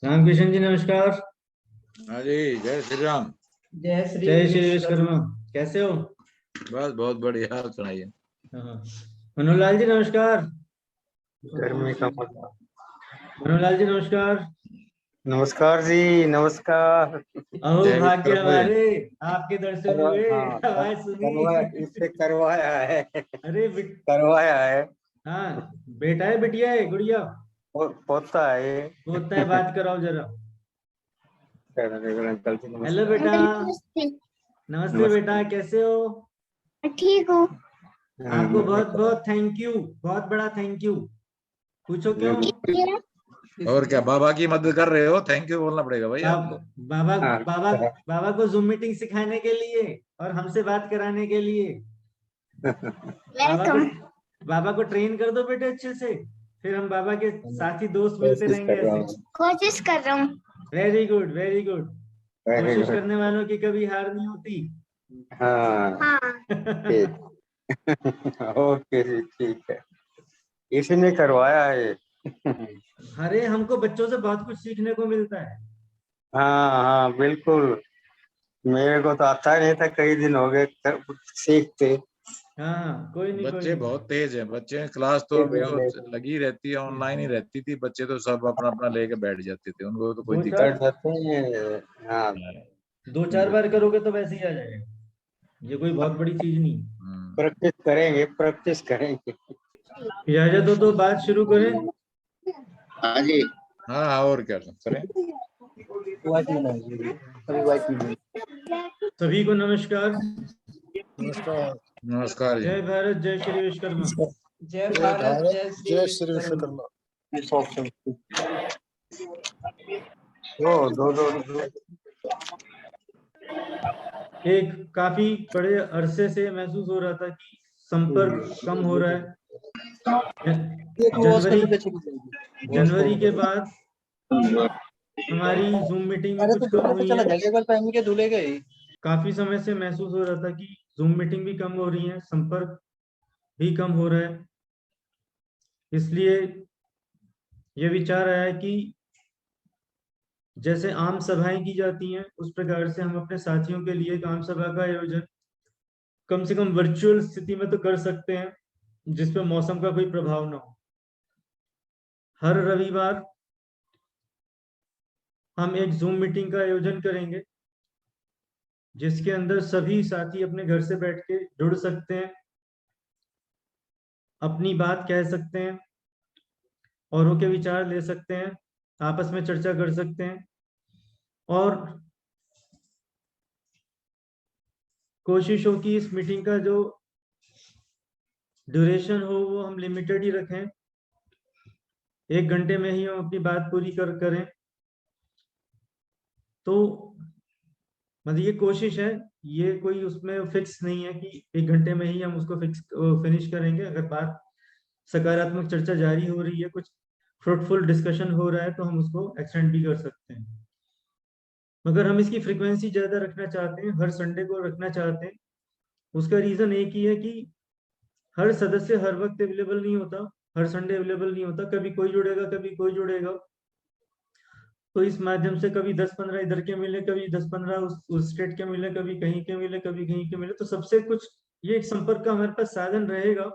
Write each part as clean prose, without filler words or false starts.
रामकिशन जी नमस्कार। हाँ जी, जय श्री राम। जय श्री विश्वकर्मा। कैसे हो? बस बहुत बढ़िया, आप सुनाइए। हाँ। मनोहरलाल जी नमस्कार। गर्मी का मजा। मनोहरलाल जी नमस्कार। नमस्कार जी, नमस्कार। अहो जय भाग्य विश्वकर्मा जी। हमारे, आपके दर्शन हुए, हाँ, आवाज सुनी। इससे करवाया है। अरे करवाया है। हाँ, बेटा है बिटिया है गुड़िया? पोता है। होता है, बात कराओ जरा। अंकल जी हेलो नमस्कार। बेटा। नमस्ते। नमस्ते बेटा, कैसे हो? ठीक हूँ। आपको बहुत बहुत थैंक यू, बहुत बड़ा थैंक यू। पूछो क्यों? और क्या, बाबा की मदद कर रहे हो, थैंक यू बोलना पड़ेगा भाई आपको। बाबा हाँ, बाबा बाबा को जूम मीटिंग सिखाने के लिए और हमसे बात कराने के लिए। बाबा को वेलकम। बाबा को ट्रेन कर दो बेटे अच्छे से, फिर हम बाबा के साथी दोस्त मिलते कोशिश रहेंगे कर रहा ऐसे। हूँ। कोशिश कर रहा हूँ। Very good, very good. Very कोशिश good। करने वालों की कभी हार नहीं होती। हाँ, हाँ। ठीक। ओके जी, ठीक है। इसी ने करवाया है। अरे हमको बच्चों से बहुत कुछ सीखने को मिलता है। हाँ हाँ, बिल्कुल। मेरे को तो आता नहीं था, कई दिन हो गए सीखते। हाँ, कोई नहीं, कोई बच्चे नहीं। बहुत तेज हैं, बच्चे क्लास तो अभी तो लगी रहती है, ऑनलाइन ही रहती थी, बच्चे तो सब अपना अपना लेके बैठ जाते थे, उनको तो कोई दो दिक्कत कर चार जाते हैं। हाँ, नहीं। दो चार बार करोगे तो वैसे ही आ जाएगा। ये कोई बहुत बड़ी चीज नहीं। प्रैक्टिस करेंगे, प्रैक्टिस करेंगे। इजाजत हो तो बात शुरू करें। हाँ जी। हाँ, और क्या करें। सभी को नमस्कार। नमस्कार। नमस्कार जी। जय भारत, जय श्री विश्वकर्मा। जय भारत, जय श्री विश्वकर्मा। दो दो दो। एक काफी बड़े अरसे से महसूस हो रहा था कि संपर्क कम हो रहा है। जनवरी जनवरी के बाद हमारी जूम मीटिंग भी कुछ कम हुई है। काफी समय से महसूस हो रहा था कि जूम मीटिंग भी कम हो रही है, संपर्क भी कम हो रहा है। इसलिए यह विचार आया कि जैसे आम सभाएं की जाती हैं उस प्रकार से हम अपने साथियों के लिए एक आम सभा का आयोजन कम से कम वर्चुअल स्थिति में तो कर सकते हैं, जिसपे मौसम का कोई प्रभाव ना हो। हर रविवार हम एक जूम मीटिंग का आयोजन करेंगे, जिसके अंदर सभी साथी अपने घर से बैठ के जुड़ सकते हैं, अपनी बात कह सकते हैं, औरों के विचार ले सकते हैं, आपस में चर्चा कर सकते हैं। और कोशिश हो कि इस मीटिंग का जो ड्यूरेशन हो वो हम लिमिटेड ही रखें, 1 घंटे में ही हम अपनी बात पूरी करें। तो मतलब ये कोशिश है, ये कोई उसमें फिक्स नहीं है कि 1 घंटे में ही हम उसको फिनिश करेंगे। अगर बात सकारात्मक चर्चा जारी हो रही है, कुछ फ्रूटफुल डिस्कशन हो रहा है, तो हम उसको एक्सटेंड भी कर सकते हैं। मगर हम इसकी फ्रीक्वेंसी ज्यादा रखना चाहते हैं, हर संडे को रखना चाहते हैं। उसका रीजन एक ही है कि हर सदस्य हर वक्त अवेलेबल नहीं होता, हर संडे अवेलेबल नहीं होता। कभी कोई जुड़ेगा, कभी कोई जुड़ेगा। तो इस माध्यम से कभी 10-15 इधर के मिले, कभी 10-15 उस स्टेट के मिले, कभी कहीं के मिले, कभी कहीं के मिले। तो सबसे कुछ ये एक संपर्क का हमारे पास साधन रहेगा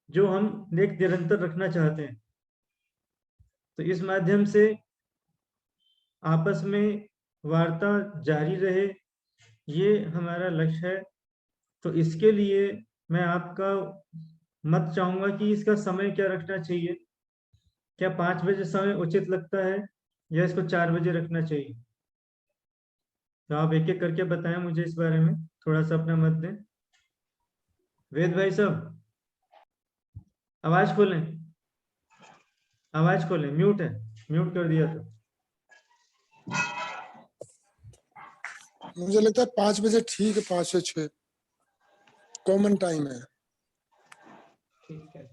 जो हम एक निरंतर रखना चाहते हैं। तो इस माध्यम से आपस में वार्ता जारी रहे, ये हमारा लक्ष्य है। तो इसके लिए मैं आपका मत चाहूंगा कि इसका समय क्या रखना चाहिए। क्या 5 बजे समय उचित लगता है या इसको 4 बजे रखना चाहिए? तो आप एक एक करके बताएं मुझे इस बारे में, थोड़ा सा अपना मत दें। वेद भाई साहब, आवाज खोलें, आवाज खोलें, म्यूट है, म्यूट कर दिया था। मुझे लगता है 5 बजे ठीक है, 5 से 6 कॉमन टाइम है। ठीक है,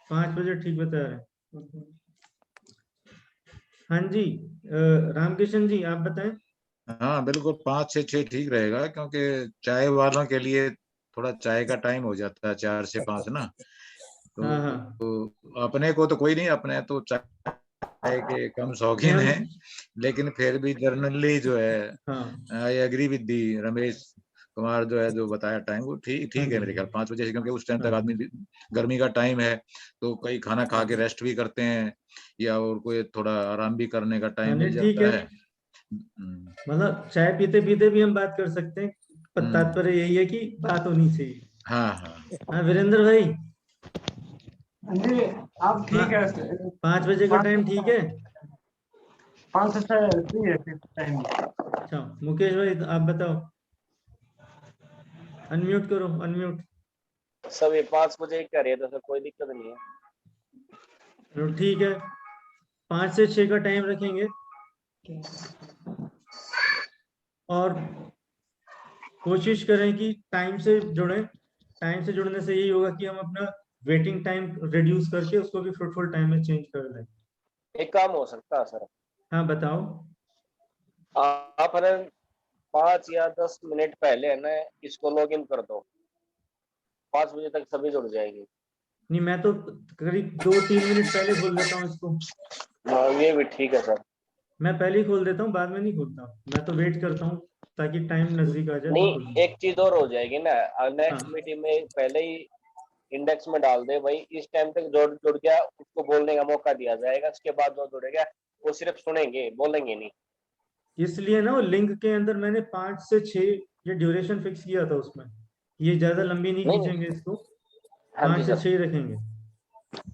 5 बजे ठीक बता रहे हैं। हाँ जी, रामकिशन जी आप बताएं। हाँ बिल्कुल, 5 से 6 ठीक रहेगा, क्योंकि चाय वालों के लिए थोड़ा चाय का टाइम हो जाता है 4 से 5 ना। हाँ तो, हाँ, तो अपने को तो कोई नहीं, अपने तो चाय है कि कम शौकीन है, लेकिन फिर भी जनरली जो है हाँ I agree with the Ramesh Kumar जो है जो बताया टाइम वो ठीक हाँ है जी। मेरे ख्याल 5 बजे से, क्योंकि उस टाइम तक हाँ। आदमी गर्मी का टाइम है तो कई खाना खा के रेस्ट भी करते हैं या और कोई थोड़ा आराम भी करने का टाइम नहीं, मिल ठीक जाता है। है। मतलब चाय पीते पीते भी हम बात कर सकते हैं, पर हम्म, तात्पर्य यही है कि बात होनी चाहिए। हाँ हाँ हाँ वीरेंद्र भाई, जी आप ठीक है। 5 बजे का टाइम ठीक है? 5 से 6 फ्री है टाइम। अच्छा मुकेश भाई आप बताओ, अनम्यूट करो, अनम्यूट। सब ये 5 बजे कर रहे तो सर कोई दिक्कत नहीं है। चलो ठीक है, 5 से 6 का टाइम रखेंगे और कोशिश करें कि टाइम से जुड़ें। टाइम से जुड़ने से यही होगा कि हम अपना वेटिंग टाइम रिड्यूस करके उसको भी फ्रूटफुल टाइम में चेंज कर दें। एक काम हो सकता है सर, हाँ बताओ। आप है ना 5 या 10 मिनट पहले है ना इसको लॉग इन कर दो, 5 बजे तक सभी जुड़ जाएगी। नहीं, मैं तो करीब 2-3 मिनट पहले खोल देता हूँ इसको। हाँ ये भी ठीक है सर। मैं पहले ही खोल देता हूँ, बाद में नहीं खोलता, मैं तो वेट करता हूँ ताकि टाइम नजदीक आ जाए तो नहीं खोलूँ। एक चीज और हो जाएगी ना, नेक्स्ट हाँ। मीटिंग में पहले ही इंडेक्स में डाल दे भाई इस टाइम तक जुड़ गया उसको बोलने का मौका दिया जाएगा, उसके बाद जो जुड़ेगा वो सिर्फ सुनेंगे बोलेंगे नहीं। इसलिए ना वो लिंक के अंदर मैंने 5 से 6 ये ड्यूरेशन फिक्स किया था उसमें, ये ज्यादा लंबी नहीं नहीं खींचेंगे इसको, हाँ 5 जी से सर, 6 रखेंगे।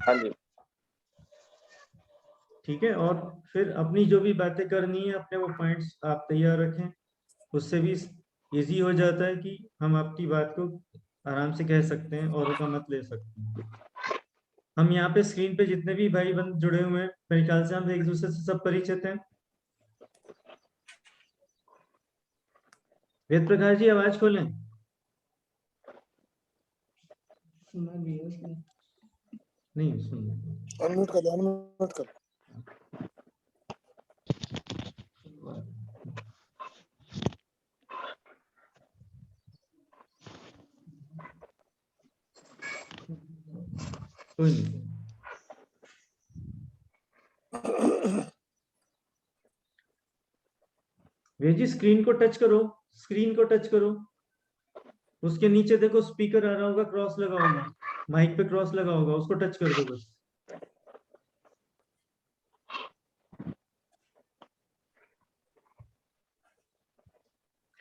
हाँ जी ठीक है, और फिर अपनी जो भी बातें करनी है अपने वो पॉइंट्स आप तैयार रखें, उससे भी इजी हो जाता है कि हम आपकी बात को आराम से कह सकते हैं, औरों का मत ले सकते हैं। हम यहाँ पे स्क्रीन पे जितने भी भाई बंद जुड़े हुए हैं मेरे ख्याल से हम एक दूसरे से सब परिचित हैं। वेद प्रकाश जी आवाज खोलें। नहीं सुन। अनम्यूट कर दो, अनम्यूट कर। कोई नहीं। वेद जी स्क्रीन को टच करो, स्क्रीन को टच करो, उसके नीचे देखो स्पीकर आ रहा होगा, क्रॉस लगा होगा, माइक पे क्रॉस लगा होगा, उसको टच कर दो बस।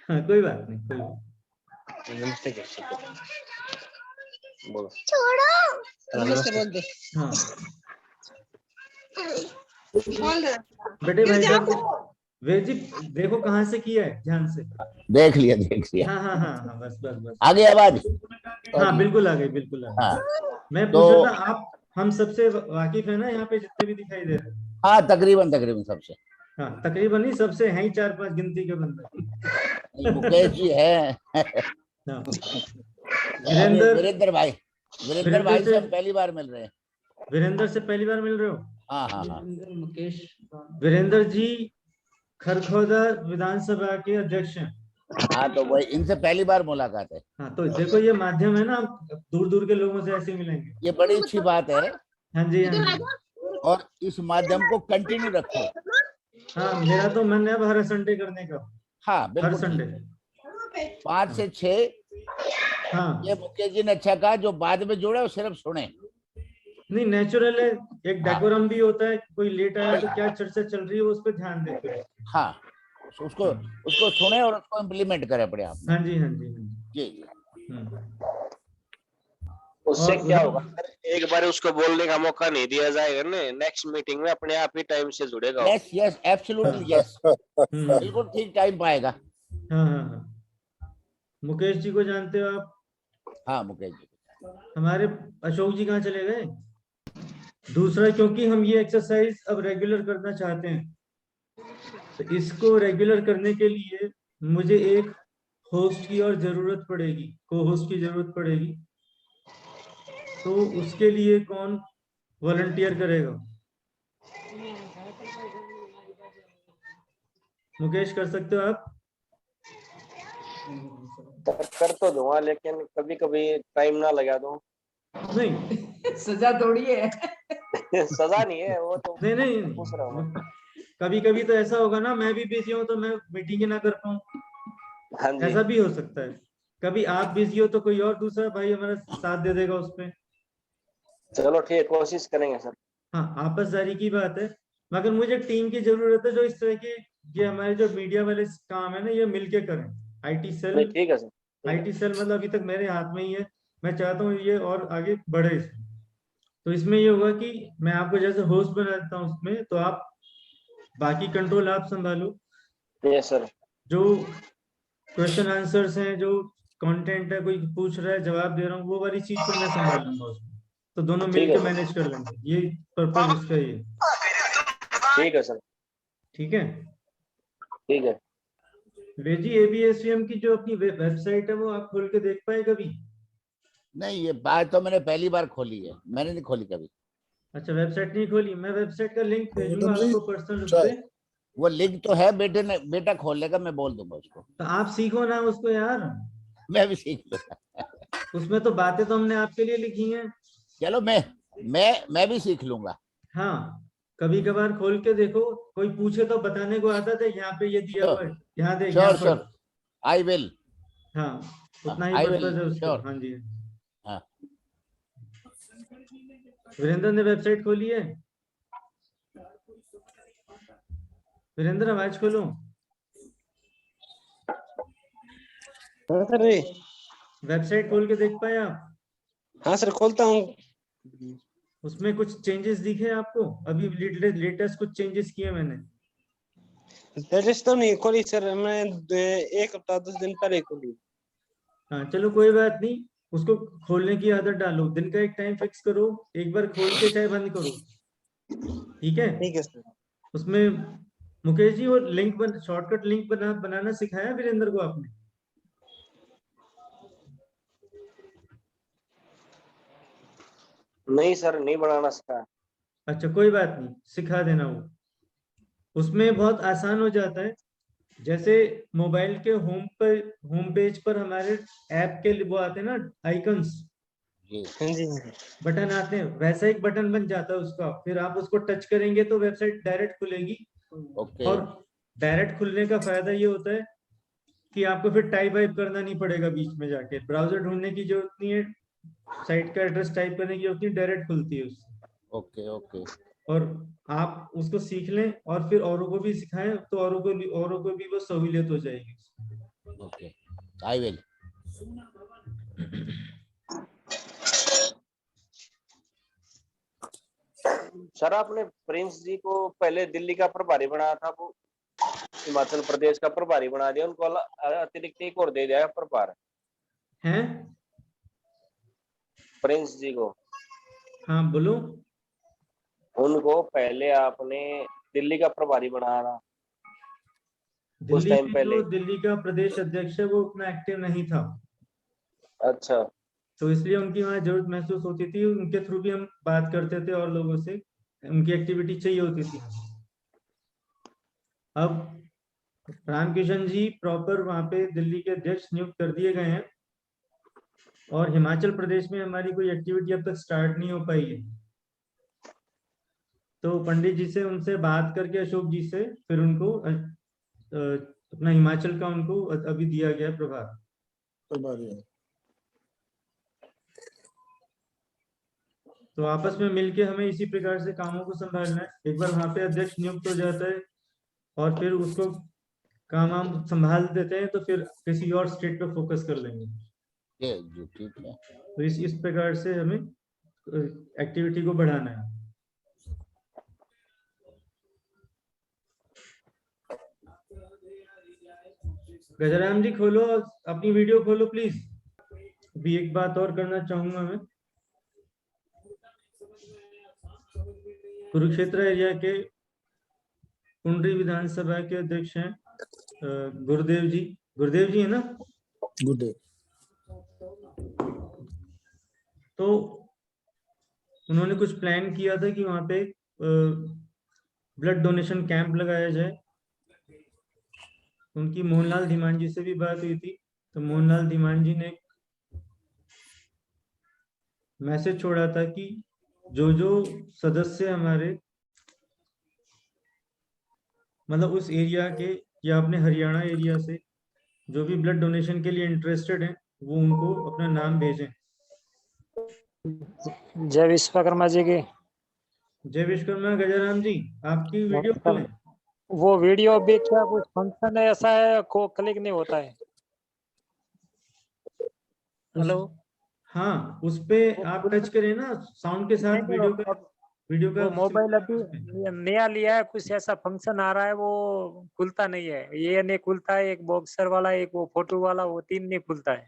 हाँ कोई बात नहीं, कोई बात नमस्ते बोलो। छोड़ो। नमस्ते बोल दे। हाँ बोल दे। बेटे भाई साहब, वेद जी देखो कहाँ से किया है, ध्यान से। देख लिया देख लिया। हाँ हाँ हाँ हाँ बस बस बस। आ गई आवाज? हाँ बिल्कुल आ गई, बिल्कुल आ गई। हाँ मैं तो पूछ रहा था आप हम सबसे वाकिफ है ना यहाँ पे जितने भी दिखाई दे रहे हैं? हाँ तकरीबन तकरीबन सबसे। हाँ तकरीबन नहीं, सबसे हैं ही 4-5 गिनती के बंदे। मुकेश जी है। हाँ। वीरेंद्र वीरेंद्र भाई, वीरेंद्र भाई से हम पहली बार मिल रहे हैं। वीरेंद्र से पहली बार मिल रहे हो? हाँ हाँ हाँ। मुकेश वीरेंद्र जी खरखोदा विधानसभा के अध्यक्ष हैं। हाँ तो वही इनसे पहली बार मुलाकात है। हाँ तो देखो ये माध्यम है ना, दूर दूर के लोगों से ऐसे मिलेंगे। ये बड़ी अच्छी बात है हाँ जी हाँ जी। और इस माध्यम को कंटिन्यू रखो। हाँ मेरा तो मन है अब हर संडे करने का। हाँ हर बिल्कुल संडे। 5 से 6। हाँ ये मुकेश जी ने अच्छा कहा, जो बाद में जुड़े वो सिर्फ सुने। नहीं नेचुरल है, एक हाँ। डेकोरम भी होता है, कोई लेट आया तो क्या चर्चा चल रही है उस पर ध्यान देते हैं। हाँ उसको सुने और उसको इम्प्लीमेंट करे अपने आप। हाँ जी हाँ जी हाँ जी जी। उससे और क्या होगा सर, एक बार उसको बोलने का मौका नहीं दिया जाएगा ना, नेक्स्ट मीटिंग में अपने आप ही टाइम से जुड़ेगा। यस यस एब्सोल्युटली यस, बिल्कुल ठीक टाइम पाएगा। हाँ हाँ हाँ। मुकेश जी को जानते हो आप? हाँ मुकेश जी। हमारे अशोक जी कहाँ चले गए? दूसरा क्योंकि हम ये एक्सरसाइज अब रेगुलर करना चाहते हैं, तो इसको रेगुलर करने के लिए मुझे एक होस्ट की और जरूरत पड़ेगी, को होस्ट की जरूरत पड़ेगी। तो उसके लिए कौन वॉलंटियर करेगा? मुकेश कर सकते हो आप? कर तो दूंगा लेकिन कभी कभी टाइम ना लगा दो। नहीं सजा थोड़ी है। सजा नहीं है वो तो, नहीं नहीं, पूछ रहा हूँ। कभी कभी तो ऐसा होगा ना, मैं भी बिजी हूँ तो मैं मीटिंग ही ना कर पाऊँ, हाँ जी, ऐसा भी हो सकता है। कभी आप बिजी हो तो कोई और दूसरा भाई हमारा साथ दे देगा उसमें। चलो ठीक है, कोशिश करेंगे सर। हाँ, आपसदारी की बात है, मगर मुझे टीम की जरूरत है जो इस तरह के, ये हमारे जो मीडिया वाले काम है ना, ये मिलके करें। आईटी सेल, नहीं ठीक है सर, ठीक है। आईटी सेल मतलब अभी तक मेरे हाथ में ही है, मैं चाहता हूँ ये और आगे बढ़े इसमें। तो इसमें ये होगा कि मैं आपको जैसे होस्ट बना देता हूँ उसमें, तो आप बाकी कंट्रोल आप संभालो, यस सर। जो क्वेश्चन आंसर्स हैं, जो कंटेंट है, कोई पूछ रहा है जवाब दे रहा हूँ, वो वाली चीज को मैं संभाल लूंगा उसमें। तो दोनों ठीक मिलके है। मैनेज कर लेंगे, ये पर्पज इसका ये। ठीक है सर, ठीक है ठीक है। वेजी, एबीएसवीएम की जो अपनी वेबसाइट है वो आप खोल के देख पाए कभी? नहीं, ये बात तो मैंने पहली बार खोली है, मैंने नहीं खोली कभी। अच्छा, वेबसाइट नहीं खोली, मैं वेबसाइट का लिंक भेजूंगा मैडम जी, आपको पर्सनल रूप चाय। से। वो लिंक तो है, बेटा खोल लेगा, मैं बोल दूंगा उसको। तो आप सीखो ना उसको यार, मैं भी सीख लूंगा। उसमें तो बातें तो हमने आपके लिए लिखी हैं। चलो, मैं भी सीख लूंगा। हाँ, कभी कभार खोल के देखो, कोई पूछे तो बताने को आता था, यहाँ पे ये दिया हुआ है, यहाँ देख, यहाँ श्योर पर। Sure, I will. हाँ, उतना ही आई पर्पज विल, है उसका। श्योर। हाँ जी। हाँ, वीरेंद्र ने वेबसाइट खोली है? वीरेंद्र आवाज खोलो। हाँ सर जी। वेबसाइट खोल के देख पाए आप? हाँ सर, खोलता हूँ। उसमें कुछ चेंजेस दिखे आपको? अभी लेटेस्ट कुछ चेंजेस किए मैंने। लेटेस्ट तो नहीं खोली सर, मैं 1 हफ्ता 10 दिन पहले खोली। हाँ चलो कोई बात नहीं, उसको खोलने की आदत डालो, दिन का एक टाइम फिक्स करो, एक बार खोल के चाहे बंद करो, ठीक है? ठीक है सर। उसमें मुकेश जी, वो शॉर्टकट लिंक बनाना सिखाया वीरेंद्र को आपने? नहीं सर, नहीं बनाना सिखाया। अच्छा कोई बात नहीं, सिखा देना वो, उसमें बहुत आसान हो जाता है। जैसे मोबाइल के होम पेज पर हमारे ऐप के वो आते हैं ना आइकन्स, जी। हाँ जी। बटन आते हैं, वैसा एक बटन बन जाता है उसका, फिर आप उसको टच करेंगे तो वेबसाइट डायरेक्ट खुलेगी। ओके। और डायरेक्ट खुलने का फायदा ये होता है कि आपको फिर टाइप वाइप करना नहीं पड़ेगा, बीच में जाके ब्राउजर ढूंढने की जरूरत नहीं है, साइट का एड्रेस टाइप करने की जरूरत नहीं, डायरेक्ट खुलती है उससे। ओके। ओके। और आप उसको सीख लें और फिर औरों को भी सिखाएं, तो औरों को भी वो सहूलियत हो जाएगी। Okay, I will. सर आपने प्रिंस जी को पहले दिल्ली का प्रभारी बनाया था, वो हिमाचल प्रदेश का प्रभारी बना दिया, उनको अतिरिक्त एक और दे दिया प्रभार हैं? प्रिंस जी को। हाँ बोलो। उनको पहले आपने दिल्ली का प्रभारी बनाया था उस दिल्ली टाइम में पहले। जो दिल्ली का प्रदेश अध्यक्ष है वो उतना एक्टिव नहीं था, अच्छा, तो इसलिए उनकी वहाँ जरूरत महसूस होती थी, उनके थ्रू भी हम बात करते थे और लोगों से, उनकी एक्टिविटी चाहिए होती थी। अब रामकिशन जी प्रॉपर वहाँ पे दिल्ली के अध्यक्ष नियुक्त कर दिए गए हैं, और हिमाचल प्रदेश में हमारी कोई एक्टिविटी अब तक स्टार्ट नहीं हो पाई है। तो पंडित जी से, उनसे बात करके अशोक जी से, फिर उनको अपना हिमाचल का उनको अभी दिया गया है प्रभार। प्रभारी है। तो आपस में मिलके हमें इसी प्रकार से कामों को संभालना है। एक बार वहां पे अध्यक्ष नियुक्त हो जाता है और फिर उसको काम हम संभाल देते हैं, तो फिर किसी और स्टेट पे फोकस कर लेंगे। जी ठीक है। तो इस प्रकार से हमें एक्टिविटी को बढ़ाना है। गजराम जी खोलो, अपनी वीडियो खोलो प्लीज। अभी एक बात और करना चाहूंगा मैं। कुरुक्षेत्र एरिया के कुंडरी विधानसभा के अध्यक्ष हैं गुरुदेव जी। गुरुदेव जी है ना? Good day. तो उन्होंने कुछ प्लान किया था कि वहां पे ब्लड डोनेशन कैंप लगाया जाए। उनकी मोहनलाल धीमान जी से भी बात हुई थी, तो मोहनलाल धीमान जी ने मैसेज छोड़ा था कि जो जो सदस्य हमारे मतलब उस एरिया के या अपने हरियाणा एरिया से जो भी ब्लड डोनेशन के लिए इंटरेस्टेड हैं वो उनको अपना नाम भेजें। जय विश्वकर्मा जी की। जय विश्वकर्मा गजाराम जी, आपकी वीडियो खोलें। वो वीडियो भी क्या कुछ फंक्शन है ऐसा है को क्लिक नहीं होता है। हेलो। हाँ, उस पे आप टच करें ना साउंड के साथ वीडियो का वो मोबाइल अभी उस पे। नया लिया है, कुछ ऐसा फंक्शन आ रहा है वो खुलता नहीं है। ये नहीं खुलता है, एक बॉक्सर वाला, एक वो फोटो वाला, वो तीन नहीं खुलता है।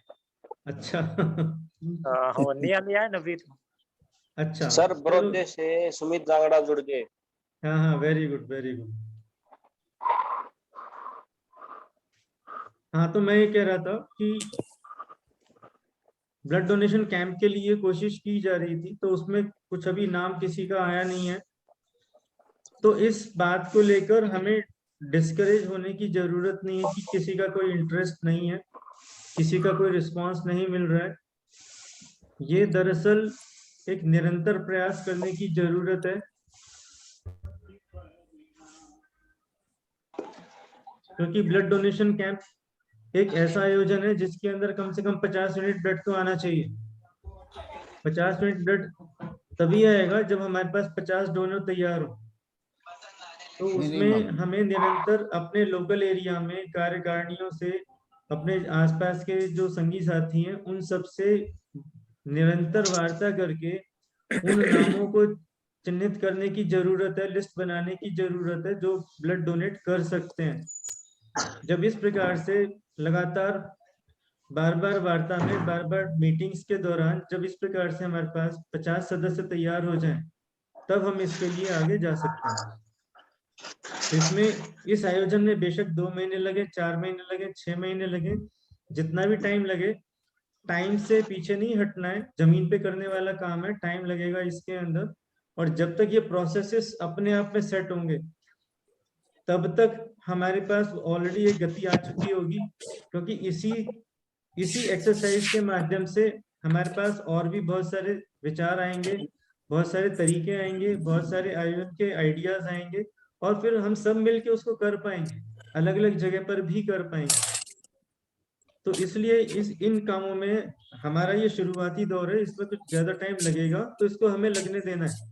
अच्छा वो नया लिया है ना अभी तो। अच्छा सर चलो। बड़ौदे से सुमित जांगड़ा जुड़ गए। हाँ हाँ, वेरी गुड वेरी गुड। हाँ, तो मैं ये कह रहा था कि ब्लड डोनेशन कैंप के लिए कोशिश की जा रही थी, तो उसमें कुछ अभी नाम किसी का आया नहीं है। तो इस बात को लेकर हमें डिस्करेज होने की जरूरत नहीं है कि किसी का कोई इंटरेस्ट नहीं है, किसी का कोई रिस्पांस नहीं मिल रहा है। ये दरअसल एक निरंतर प्रयास करने की जरूरत है, क्योंकि ब्लड डोनेशन कैंप एक ऐसा आयोजन है जिसके अंदर कम से कम 50 यूनिट ब्लड तो आना चाहिए। 50 यूनिट ब्लड तभी आएगा जब हमारे पास 50 डोनर तैयार हो। तो उसमें मिनिमम। हमें निरंतर अपने लोकल एरिया में कार्यकारिणियों से, अपने आसपास के जो संगी साथी हैं उन सब से निरंतर वार्ता करके उन नामों को चिन्हित करने की जरूरत है, लिस्ट बनाने की जरूरत है जो ब्लड डोनेट कर सकते हैं। जब इस प्रकार से लगातार बार बार वार्ता में, बार बार मीटिंग्स के दौरान जब इस प्रकार से हमारे पास 50 सदस्य तैयार हो जाएं, तब हम इसके लिए आगे जा सकते हैं। तो इसमें इस आयोजन में बेशक 2 महीने लगे, 4 महीने लगे, 6 महीने लगे, जितना भी टाइम लगे, टाइम से पीछे नहीं हटना है। जमीन पे करने वाला काम है, टाइम लगेगा इसके अंदर। और जब तक ये प्रोसेसेस अपने आप में सेट होंगे तब तक हमारे पास ऑलरेडी एक गति आ चुकी होगी, क्योंकि इसी एक्सरसाइज के माध्यम से हमारे पास और भी बहुत सारे विचार आएंगे, बहुत सारे तरीके आएंगे, बहुत सारे आयोजन के आइडियाज आएंगे, और फिर हम सब मिलके उसको कर पाएंगे, अलग अलग जगह पर भी कर पाएंगे। तो इसलिए इन कामों में हमारा ये शुरुआती दौर है, इसमें कुछ ज्यादा टाइम लगेगा, तो इसको हमें लगने देना है,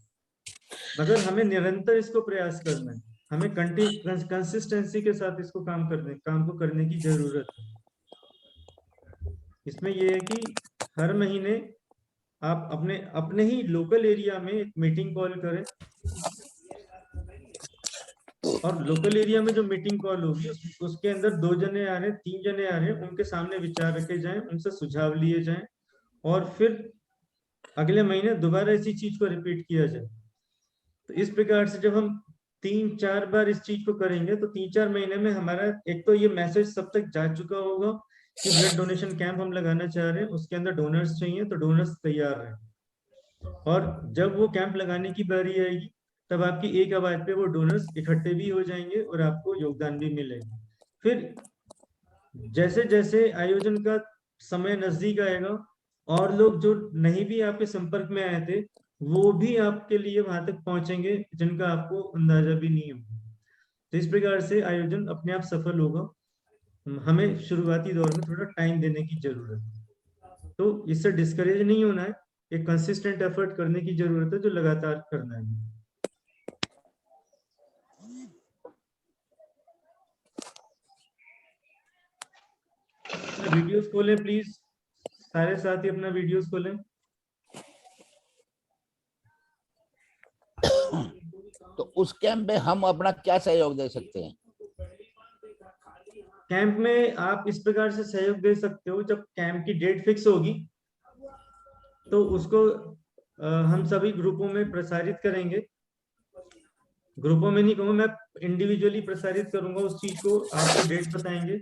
मगर हमें निरंतर इसको प्रयास करना है। हमें कंसिस्टेंसी के साथ इसको काम को करने की जरूरत है। इसमें यह है कि हर महीने आप अपने अपने ही लोकल एरिया में एक मीटिंग कॉल करें, और लोकल एरिया में जो मीटिंग कॉल होगी उसके अंदर 2 जने आ रहे हैं, 3 जने आ रहे हैं, उनके सामने विचार रखे जाएं, उनसे सुझाव लिए जाएं, और फिर अगले महीने दोबारा इसी चीज को रिपीट किया जाए। तो इस प्रकार से जब हम 3-4 बार इस चीज को करेंगे तो 3-4 महीने में हमारा एक तो ये मैसेज सब तक जा चुका होगा कि ब्लड डोनेशन कैंप हम लगाना चाह रहे हैं, उसके अंदर डोनर्स चाहिए, तो डोनर्स तैयार हैं। और जब वो कैंप लगाने की बारी आएगी तब आपकी एक आवाज पे वो डोनर्स इकट्ठे भी हो जाएंगे और आपको योगदान भी मिलेगा। फिर जैसे जैसे आयोजन का समय नजदीक आएगा और लोग जो नहीं भी आपके संपर्क में आए थे वो भी आपके लिए वहां तक पहुंचेंगे जिनका आपको अंदाजा भी नहीं होगा। तो इस प्रकार से आयोजन अपने आप सफल होगा। हमें शुरुआती दौर में थोड़ा टाइम देने की जरूरत है, तो इससे डिस्करेज नहीं होना है, एक कंसिस्टेंट एफर्ट करने की जरूरत है जो लगातार करना है। वीडियोस खोलें प्लीज, सारे साथी अपना वीडियोस खोलें। तो उस कैंप में हम अपना क्या सहयोग दे सकते हैं? कैंप में आप इस प्रकार से सहयोग दे सकते हो, जब कैंप की डेट फिक्स होगी तो उसको हम सभी ग्रुपों में प्रसारित करेंगे। ग्रुपों में नहीं कहूँगा, मैं इंडिविजुअली प्रसारित करूंगा उस चीज को, आपको डेट बताएंगे।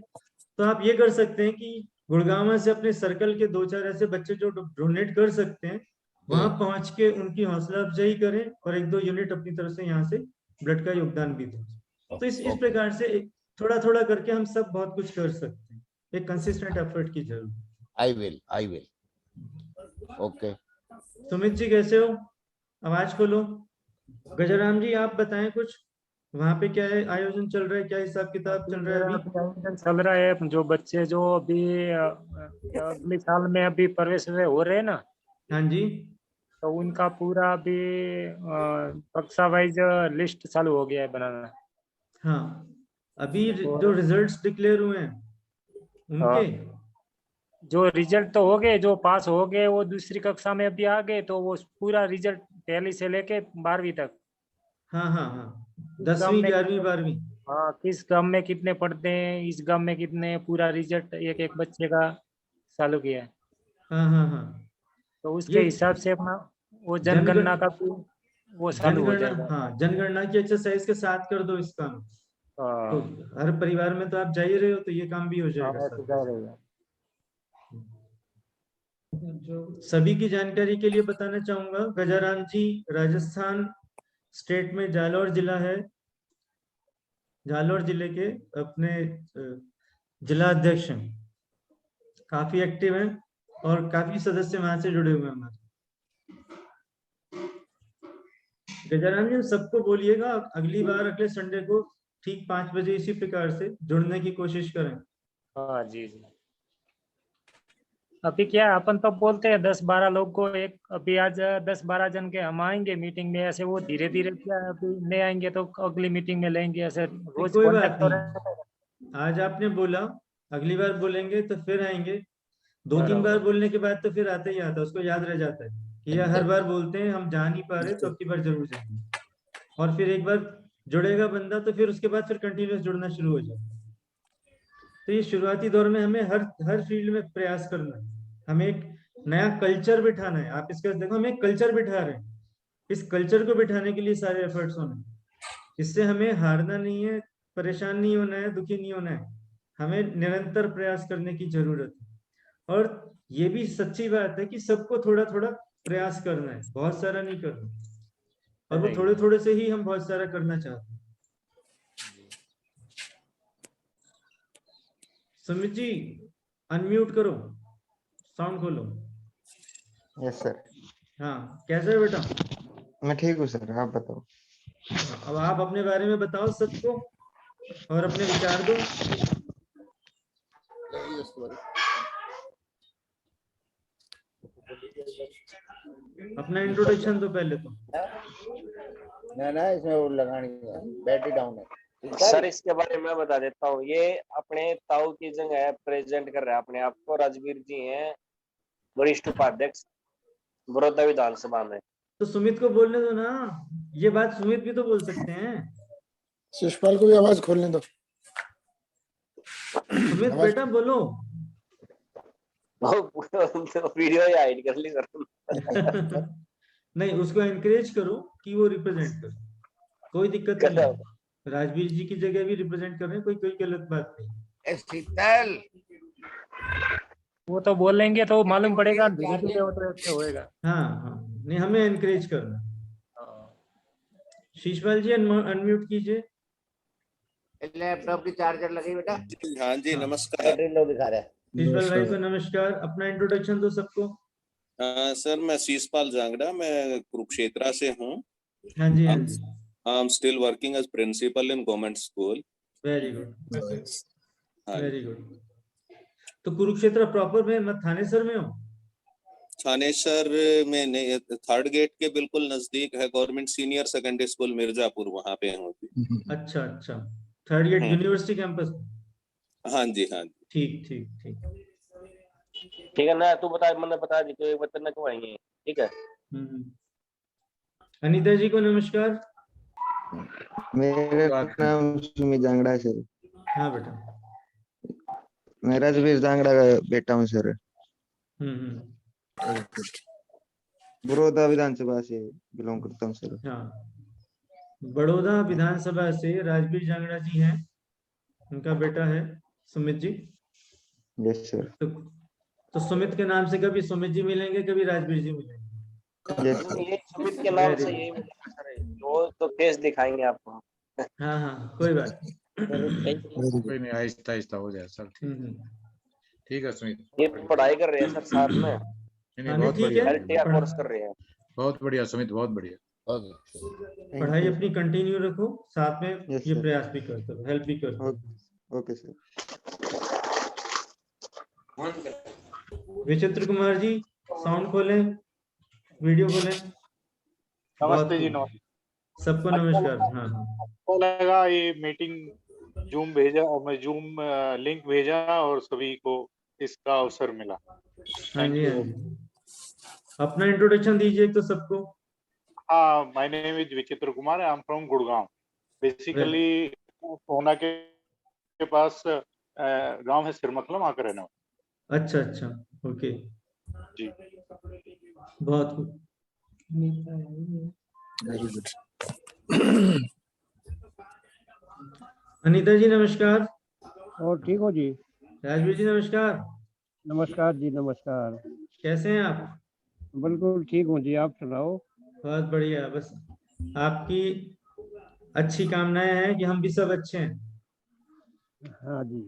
तो आप ये कर सकते हैं कि गुड़गांव से अपने सर्कल के 2-4 ऐसे बच्चे जो डोनेट कर सकते हैं वहां पहुंच के उनकी हौसला अफजाई करें और 1-2 यूनिट अपनी तरफ से यहाँ से ब्लड का योगदान भी दें। तो इस प्रकार से थोड़ा थोड़ा करके हम सब बहुत कुछ कर सकते हैं, एक कंसिस्टेंट एफर्ट की जरूरत। I will okay. Sumit ji कैसे हो? आवाज खोलो। गजराम जी आप बताएं कुछ, वहाँ पे क्या है आयोजन चल रहा है, क्या हिसाब किताब चल रहा है अभी? आयोजन चल रहा है, जो बच्चे जो अभी अगले साल में अभी प्रवेश हो रहे हैं ना, हाँ जी। तो उनका पूरा अभी कक्षा वाइज लिस्ट चालू हो गया है बनाना। हाँ अभी जो रिजल्ट्स डिक्लेयर हुए हैं उनके, जो रिजल्ट तो हो गए, जो पास हो गए वो दूसरी कक्षा में अभी आ गए, तो वो पूरा रिजल्ट पहली से लेके 12वीं तक। हाँ हाँ हाँ, गांव 10वीं में 11वीं 12वीं। हाँ, किस गांव में कितने पढ़ते हैं, इस गांव में कितने, पूरा रिजल्ट एक एक बच्चे का चालू किया है। हाँ हाँ हाँ, तो उसके ये हिसाब से अपना वो जनगण जनगणना का भी वो चालू हो जनगणना, जाएगा। हाँ जनगणना की एक्सरसाइज के साथ कर दो इस काम, तो हाँ, हर परिवार में तो आप जा ही रहे हो, तो ये काम भी हो जाएगा हाँ, सर। तो जा रहेगा। सभी की जानकारी के लिए बताना चाहूंगा, गजाराम जी राजस्थान स्टेट में जालौर जिला है, जालौर जिले के अपने जिला अध्यक्ष हैं, काफी एक्टिव हैं और काफी सदस्य वहां से जुड़े हुए हैं हमारे। गजाराम जी सबको बोलिएगा अगली बार अगले संडे को ठीक 5 बजे इसी प्रकार से जुड़ने की कोशिश करें। हाँ जी जी। अभी क्या है, अपन तो बोलते हैं 10-12 लोग को एक, अभी आज 10-12 जन के हम आएंगे मीटिंग में, ऐसे वो धीरे धीरे क्या है, अभी नहीं आएंगे तो अगली मीटिंग में लेंगे, ऐसे रोज कोई बात कांटेक्ट तो नहीं, रहता है। आज आपने बोला, अगली बार बोलेंगे तो फिर आएंगे, 2-3 बार बराबर। बोलने के बाद तो फिर आता ही आता है, उसको याद रह जाता है कि यार हर बार बोलते हैं हम जा नहीं पा रहे, तो अब की बार जरूर जाएंगे। और फिर एक बार जुड़ेगा बंदा तो फिर उसके बाद फिर कंटिन्यूस जुड़ना शुरू हो जाएगा। तो ये शुरुआती दौर में हमें हर हर फील्ड में प्रयास करना है, हमें एक नया कल्चर बिठाना है। आप इसका देखो, हम एक कल्चर बिठा रहे हैं, इस कल्चर को बिठाने के लिए सारे एफर्ट्स होने हैं। इससे हमें हारना नहीं है, परेशान नहीं होना है, दुखी नहीं होना है, हमें निरंतर प्रयास करने की जरूरत है। और ये भी सच्ची बात है कि सबको थोड़ा थोड़ा प्रयास करना है, बहुत सारा नहीं करना, और वो थोड़े थोड़े से ही हम बहुत सारा करना चाहते हैं। सुमित जी अनम्यूट करो, साउंड खोलो। Yes sir. हाँ कैसे है बेटा? मैं ठीक हूँ सर, आप बताओ। अब आप अपने बारे में बताओ सबको और अपने विचार दो। अपना इंट्रोडक्शन दो पहले तो। ना इसमें वो लगानी है, बैटरी डाउन है। सर इसके बारे में मैं बता देता हूँ, ये अपने ताऊ की जगह प्रेजेंट कर रहे हैं अपने आप को, राजवीर जी हैं वरिष्ठ उपाध्यक्ष बड़ौदा विधानसभा में। तो सुमित को बोलने दो ना, ये बात सुमित भी तो बोल सकते हैं। शिषपाल को भी आवाज खोलने दो। सुमित बेटा बोलो। वीडियो ही हाइड कर ली सर। नहीं, उसको एनकरेज करो कि वो रिप्रेजेंट करे, कोई दिक्कत नहीं है। राजवीर जी की जगह भी रिप्रेजेंट कर रहे हैं, कोई गलत बात नहीं। शीतल वो तो बोलेंगे तो मालूम पड़ेगा, धीरे धीरे वो तो ऐसे होएगा। हाँ हाँ, नहीं हमें एनकरेज करना। शीशपाल जी अनम्यूट कीजिए। लैपटॉप की चार्जर लगी बेटा। हाँ जी नमस्कार। बैटरी लो दिखा रहा है। शीशपाल भाई को नमस्कार, अपना इंट्रोडक्शन दो सबको। सर मैं शीशपाल जांगड़ा, मैं कुरुक्षेत्र से हूँ। हाँ जी हाँ जी। I am still working as principal in government school. Very good, very good. तो कुरुक्षेत्र प्रॉपर में मत थानेसर में हो? थानेसर में नहीं, थर्ड गेट के बिल्कुल नजदीक है government senior secondary school Mirzapur, वहाँ पे हूँ। अच्छा अच्छा, थर्ड गेट यूनिवर्सिटी कैंपस। हाँ जी हाँ जी। ठीक ठीक ठीक ठीक है ना, तू बता, मैंने बता दी तो एक बच्चे न कमाएंगे। ठीक है। अनीता जी को नमस्कार। मेरा नाम सुमित जांगड़ा है सर। हाँ बेटा। मैं राजवीर जांगड़ा का बेटा हूँ सर। बड़ौदा विधानसभा से बिलोंग करता हूँ सर। हाँ, बड़ौदा विधानसभा से राजवीर जांगड़ा जी हैं, उनका बेटा है सुमित जी। Yes sir. तो सुमित के नाम से कभी सुमित जी मिलेंगे, कभी राजवीर जी मिलेंगे। ये सुमित के नाम से ये वो तो केस दिखाएंगे आपको। हाँ हाँ कोई बात कोई नहीं, आहिस्ता आहिस्ता हो जाए सब। ठीक है सुमित। ये पढ़ाई कर रहे हैं सर साथ में। नहीं, हाँ, बहुत ठीक बढ़िया, है। LTR कोर्स कर रहे हैं। बहुत बढ़िया सुमित, बहुत बढ़िया। पढ़ाई अपनी कंटिन्यू रखो, साथ में Yes, ये sir. प्रयास भी करते रहो, हेल्प भी करते रहो। Okay, sir. विचित्र कुमार जी, साउंड खोलें, वीडियो खोलें। नमस्ते जी, बहुत नमस्ते। खूब। सबको नमस्कार। हाँ हाँ, अच्छा लगा ये मीटिंग जूम भेजा और मैं जूम लिंक भेजा और सभी को इसका अवसर मिला। हाँ Thank जी, you. हाँ जी। अपना इंट्रोडक्शन दीजिए तो सबको। My name is विचित्र Kumar, I am from Gurgaon. Basically सोना के पास गांव है सिरमखला, वहां का रहने वाला। अच्छा अच्छा, ओके जी। बहुत खूब। Very good. अनीता जी नमस्कार। और ठीक हो जी? राजवीर जी नमस्कार। नमस्कार जी, नमस्कार। कैसे हैं आप? बिल्कुल ठीक हूँ जी, आप सुनाओ। बहुत बढ़िया, बस आपकी अच्छी कामनाएं हैं कि हम भी सब अच्छे हैं। हाँ जी।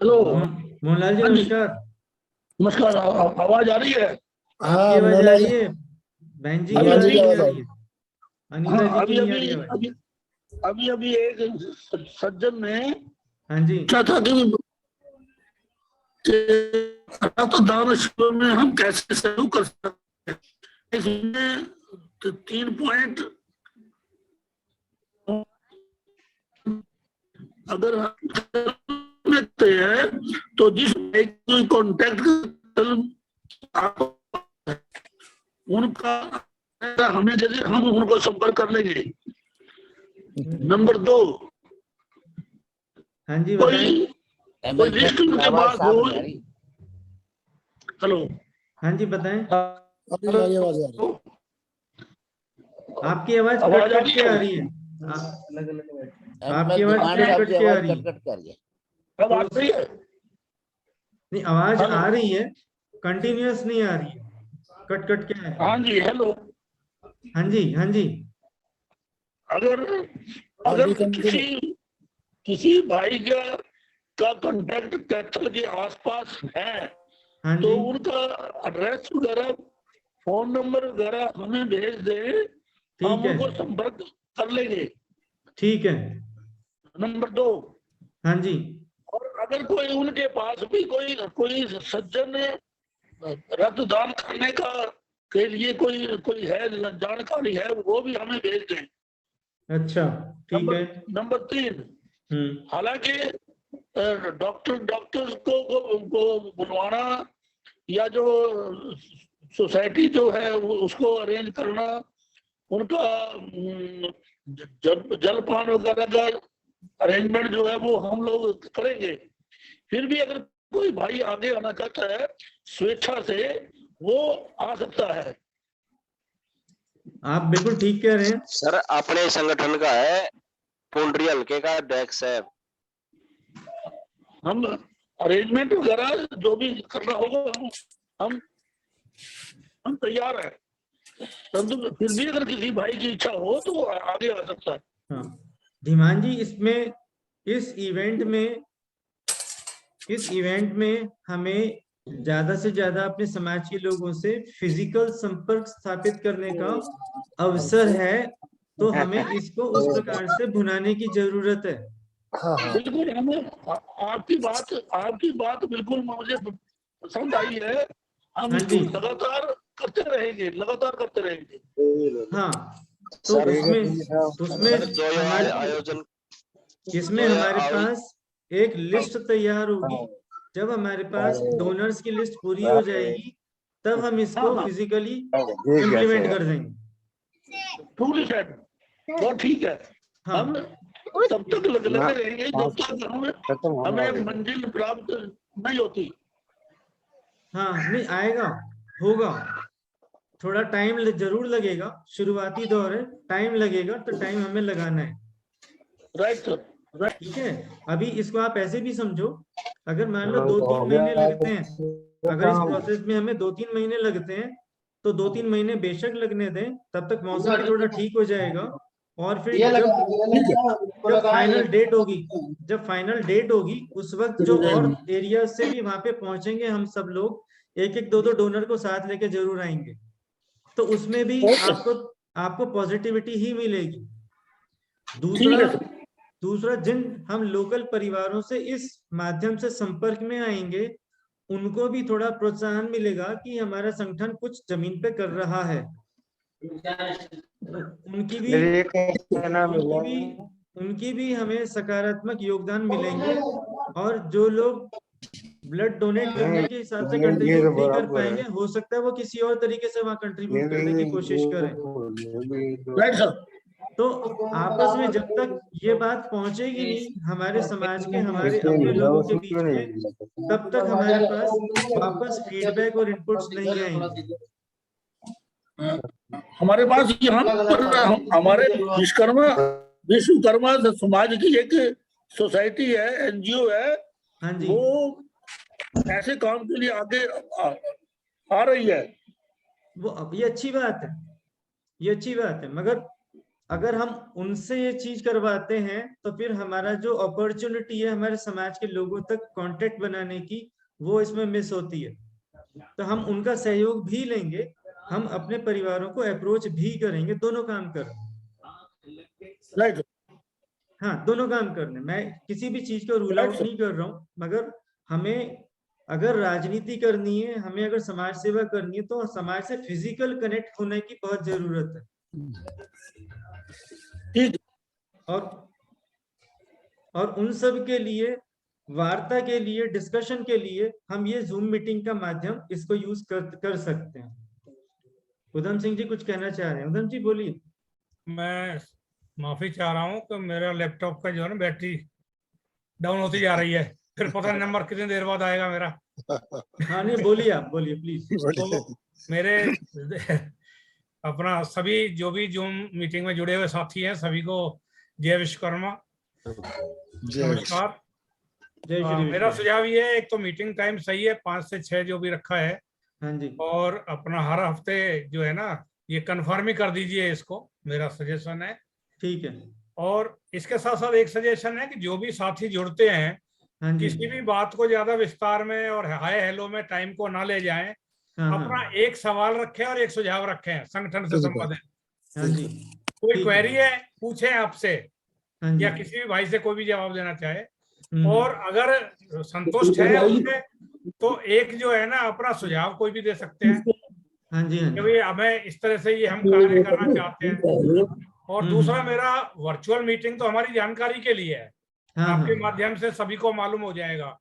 हेलो मोहनलाल जी नमस्कार। नमस्कार, आवाज आ रही है? आपकी आवाज आ रही है, बहन जी की मोहनलाल आवाज जी की नहीं आवाज आ आ रही है, अनीता जी की नहीं आ रही है आवाज। अभी एक सज्जन ने हाँ जी, क्या था कि रक्तदान शिविर में हम कैसे सहयोग कर सकते हैं, इसमें 3 पॉइंट अगर हम लेते हैं तो जिस कॉन्टेक्ट उनका हमें जैसे हम उनको संपर्क कर लेंगे। नंबर 2, हाँ जी कोई बताएं। लिस्ट उनके पास हो। हेलो, हाँ जी बताएं। अभी हमारी आवाज आ रही है। आपकी आवाज आवाज कट आ कट रही के है? आ रही है। आपकी मैं आवाज डिमांड कट कट साहब की के आ आवाज रही है। कट कर रही है। अब आ रही है? नहीं, आवाज हेलो। आ रही है, कंटिन्यूअस नहीं आ रही है, कट कट के आ रही है। हाँ जी, हेलो। हाँ जी, हाँ जी। अगर किसी भाई का कांटेक्ट कैथल के आसपास है हाँ तो जी, उनका एड्रेस वगैरह, फोन नंबर वगैरह हमें भेज दे, हम ठीक है, उनको संपर्क कर लेंगे। ठीक है। नंबर 2, हाँ जी, और अगर कोई उनके पास भी कोई सज्जन रक्तदान करने के लिए कोई है, जानकारी है, वो भी हमें भेज दें। अच्छा, ठीक है। नंबर 3, हालांकि डॉक्टर्स को बुलवाना या जो सोसाइटी जो है उसको अरेंज करना, उनका जलपान वगैरह का अरेंजमेंट जो है वो हम लोग करेंगे। फिर भी अगर कोई भाई आगे आना चाहता है स्वेच्छा से, वो आ सकता है। आप बिल्कुल ठीक कह रहे हैं सर अपने संगठन का है, पुंडरी हल्के का अध्यक्ष है। हम अरेंजमेंट वगैरह जो भी करना होगा हम तैयार हैं। परंतु फिर भी अगर किसी भाई की इच्छा हो तो आगे आ सकता है। हाँ, धीमान जी, इसमें इस इवेंट में हमें ज्यादा से ज्यादा अपने समाज के लोगों से फिजिकल संपर्क स्थापित करने का अवसर है, तो हमें इसको उस प्रकार से भुनाने की जरूरत है। हाँ हाँ, बिल्कुल, हमें आपकी बात बिल्कुल मुझे पसंद आई है। हम हाँ इसको जी, लगातार करते रहेंगे। हाँ, तो सर इसमें हमारे पास एक लिस्ट तैयार होगी। जब हमारे पास डोनर्स की लिस्ट पूरी हो जाएगी, तब हम इसको फिजिकली इम्प्लीमेंट कर देंगे। ट्रूली सेड, बहुत ठीक है। हाँ, हम तब तक लगे रहेंगे जब तक हमें मंजिल प्राप्त नहीं होती। हाँ, नहीं आएगा, होगा, थोड़ा टाइम जरूर लगेगा, शुरुआती दौर है, टाइम लगेगा, तो टाइम हमें लगाना है। Right sir, right. ठीक है, अभी इसको आप ऐसे भी समझो, अगर मान लो 2-3 महीने लगते हैं, अगर इस प्रोसेस में हमें 2-3 महीने लगते हैं, तो 2-3 महीने बेशक लगने दें, तब तक मौसम भी थोड़ा ठीक हो जाएगा। और फिर जब फाइनल डेट होगी, उस वक्त जो और एरिया से भी वहां पे पहुंचेंगे हम सब लोग, एक एक दो डोनर को साथ लेके जरूर आएंगे, तो उसमें भी आपको पॉजिटिविटी ही मिलेगी। दूसरा जिन हम लोकल परिवारों से इस माध्यम से संपर्क में आएंगे, उनको भी थोड़ा प्रोत्साहन मिलेगा कि हमारा संगठन कुछ जमीन पे कर रहा है। उनकी भी हमें सकारात्मक योगदान मिलेंगे, और जो लोग ब्लड डोनेट करने के हिसाब से कंट्रीब्यूट नहीं कर पाएंगे, हो सकता है वो किसी और तरीके से वहां कंट्रीब्यूट करने की कोशिश करें। तो आपस में जब तक ये बात पहुंचेगी नहीं हमारे समाज के, हमारे अपने लोगों के बीच में, तब तक हमारे पास वापस फीडबैक और इनपुट्स नहीं आएंगे। हमारे पास यहाँ पर हमारे विश्वकर्मा समाज की एक सोसाइटी है, एनजीओ है। हाँ जी। वो ऐसे काम के लिए आगे आ रही है। वो ये अच्छी बात है, ये अच्छी बात है, मगर अगर हम उनसे ये चीज करवाते हैं तो फिर हमारा जो अपॉर्चुनिटी है हमारे समाज के लोगों तक कांटेक्ट बनाने की, वो इसमें मिस होती है। तो हम उनका सहयोग भी लेंगे, हम अपने परिवारों को अप्रोच भी करेंगे, दोनों काम कर रहे हैं। हाँ, दोनों काम करने, मैं किसी भी चीज को रूल आउट नहीं कर रहा हूँ, मगर हमें अगर राजनीति करनी है, हमें अगर समाज सेवा करनी है, तो समाज से फिजिकल कनेक्ट होने की बहुत जरूरत है। और उन सब के लिए, वार्ता के लिए, डिस्कशन के लिए हम ये जूम मीटिंग का माध्यम इसको यूज कर सकते हैं। उधम सिंह जी कुछ कहना चाह रहे हैं, उधम जी बोलिए। मैं माफी चाह रहा हूँ कि मेरा लैपटॉप का जो है ना बैटरी डाउन होती जा रही है, फिर पता नहीं नंबर कितनी देर बाद आएगा मेरा। हाँ नहीं, बोलिए आप, बोलिए प्लीज। तो मेरे अपना सभी जो भी जूम मीटिंग में जुड़े हुए साथी हैं, सभी को जय विश्वकर्मा, नमस्कार। मेरा सुझाव ये है, एक तो मीटिंग टाइम सही है 5 से 6 जो भी रखा है। हाँ जी। और अपना हर हफ्ते जो है ना ये कंफर्म ही कर दीजिए इसको, मेरा सजेशन है। ठीक है। और इसके साथ साथ एक सजेशन है कि जो भी साथी जुड़ते हैं, किसी भी बात को ज्यादा विस्तार में और हाय हेलो में टाइम को ना ले जाएं। अपना एक सवाल रखें और एक सुझाव रखें संगठन से संबंधित। कोई क्वेरी है पूछें आपसे, या किसी भी भाई से कोई भी जवाब देना चाहे, और अगर संतुष्ट है उससे तो एक जो है ना अपना सुझाव कोई भी दे सकते हैं। हाँ जी, कि भाई हमें इस तरह से ये हम कार्य करना चाहते हैं। और दूसरा, मेरा वर्चुअल मीटिंग तो हमारी जानकारी के लिए है, आपके माध्यम से सभी को मालूम हो जाएगा।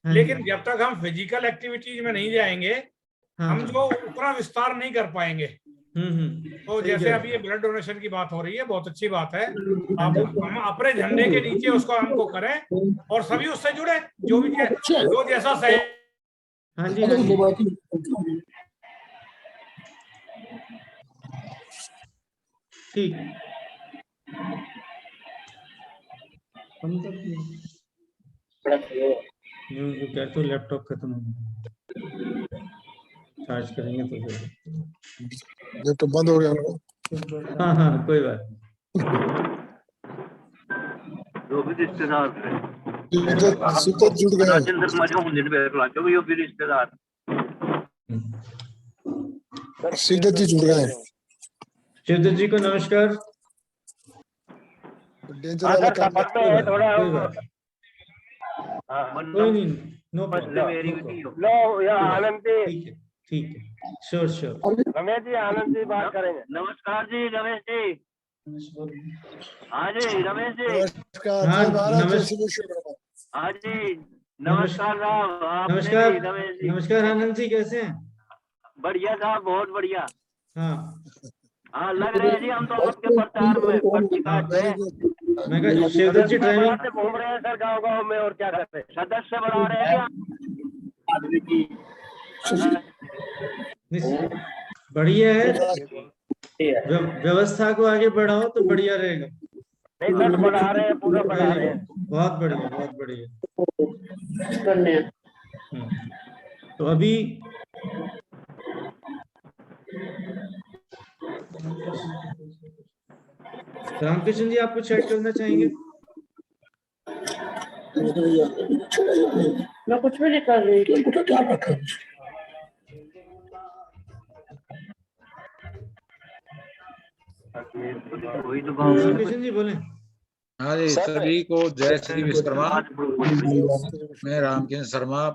लेकिन जब तक हम फिजिकल एक्टिविटीज में नहीं जाएंगे, हम जो उतना विस्तार नहीं कर पाएंगे। तो जैसे अभी ये ब्लड डोनेशन की बात हो रही है, बहुत अच्छी बात है। हम अपने झंडे के नीचे उसको हमको करें और सभी उससे जुड़े, जो भी जो जैसा सही। हाँ जी, ठीक। क्या तो लैपटॉप खत्म हो गया, चार्ज करेंगे तो लैपटॉप बंद हो गया। हाँ हाँ, कोई बात जो भी रिश्तेदार जुड़ गए, राजेंद्र मजो जो भी रिश्तेदार शिवदत्त जी जुड़ गए। शिवदत्त जी को नमस्कार। डेंजर वाला काम कोई नहीं, नो प्रॉब्लम। आनंद ठीक है, ठीक है, श्योर श्योर। रमेश जी, आनंद जी बात करेंगे। नमस्कार जी रमेश जी। हाँ जी रमेश जी। नमस्कार। हाँ जी नमस्कार साहब। नमस्कार, नमस्कार आनंद जी, कैसे हैं? बढ़िया साहब, बहुत बढ़िया। हाँ हाँ, लग रहे हैं जी हम तो आपके प्रचार में मैं कहा शिवदत्त जी ड्राइविंग से घूम रहे हैं सर गाँव गाँव में, और क्या करते हैं, सदस्य बढ़ा रहे हैं। बढ़िया है, व्यवस्था को आगे बढ़ाओ तो बढ़िया रहेगा। नहीं सर, बढ़ा रहे हैं, पूरा बढ़ा रहे हैं। बहुत बढ़िया, बहुत बढ़िया। तो अभी रामकृष्ण जी, आप कुछ ऐड करना चाहेंगे? मैं कुछ भी नहीं कर रही। किशन जी बोले। हाँ जी, सभी को जय श्री विश्वकर्मा। मैं रामकिशन शर्मा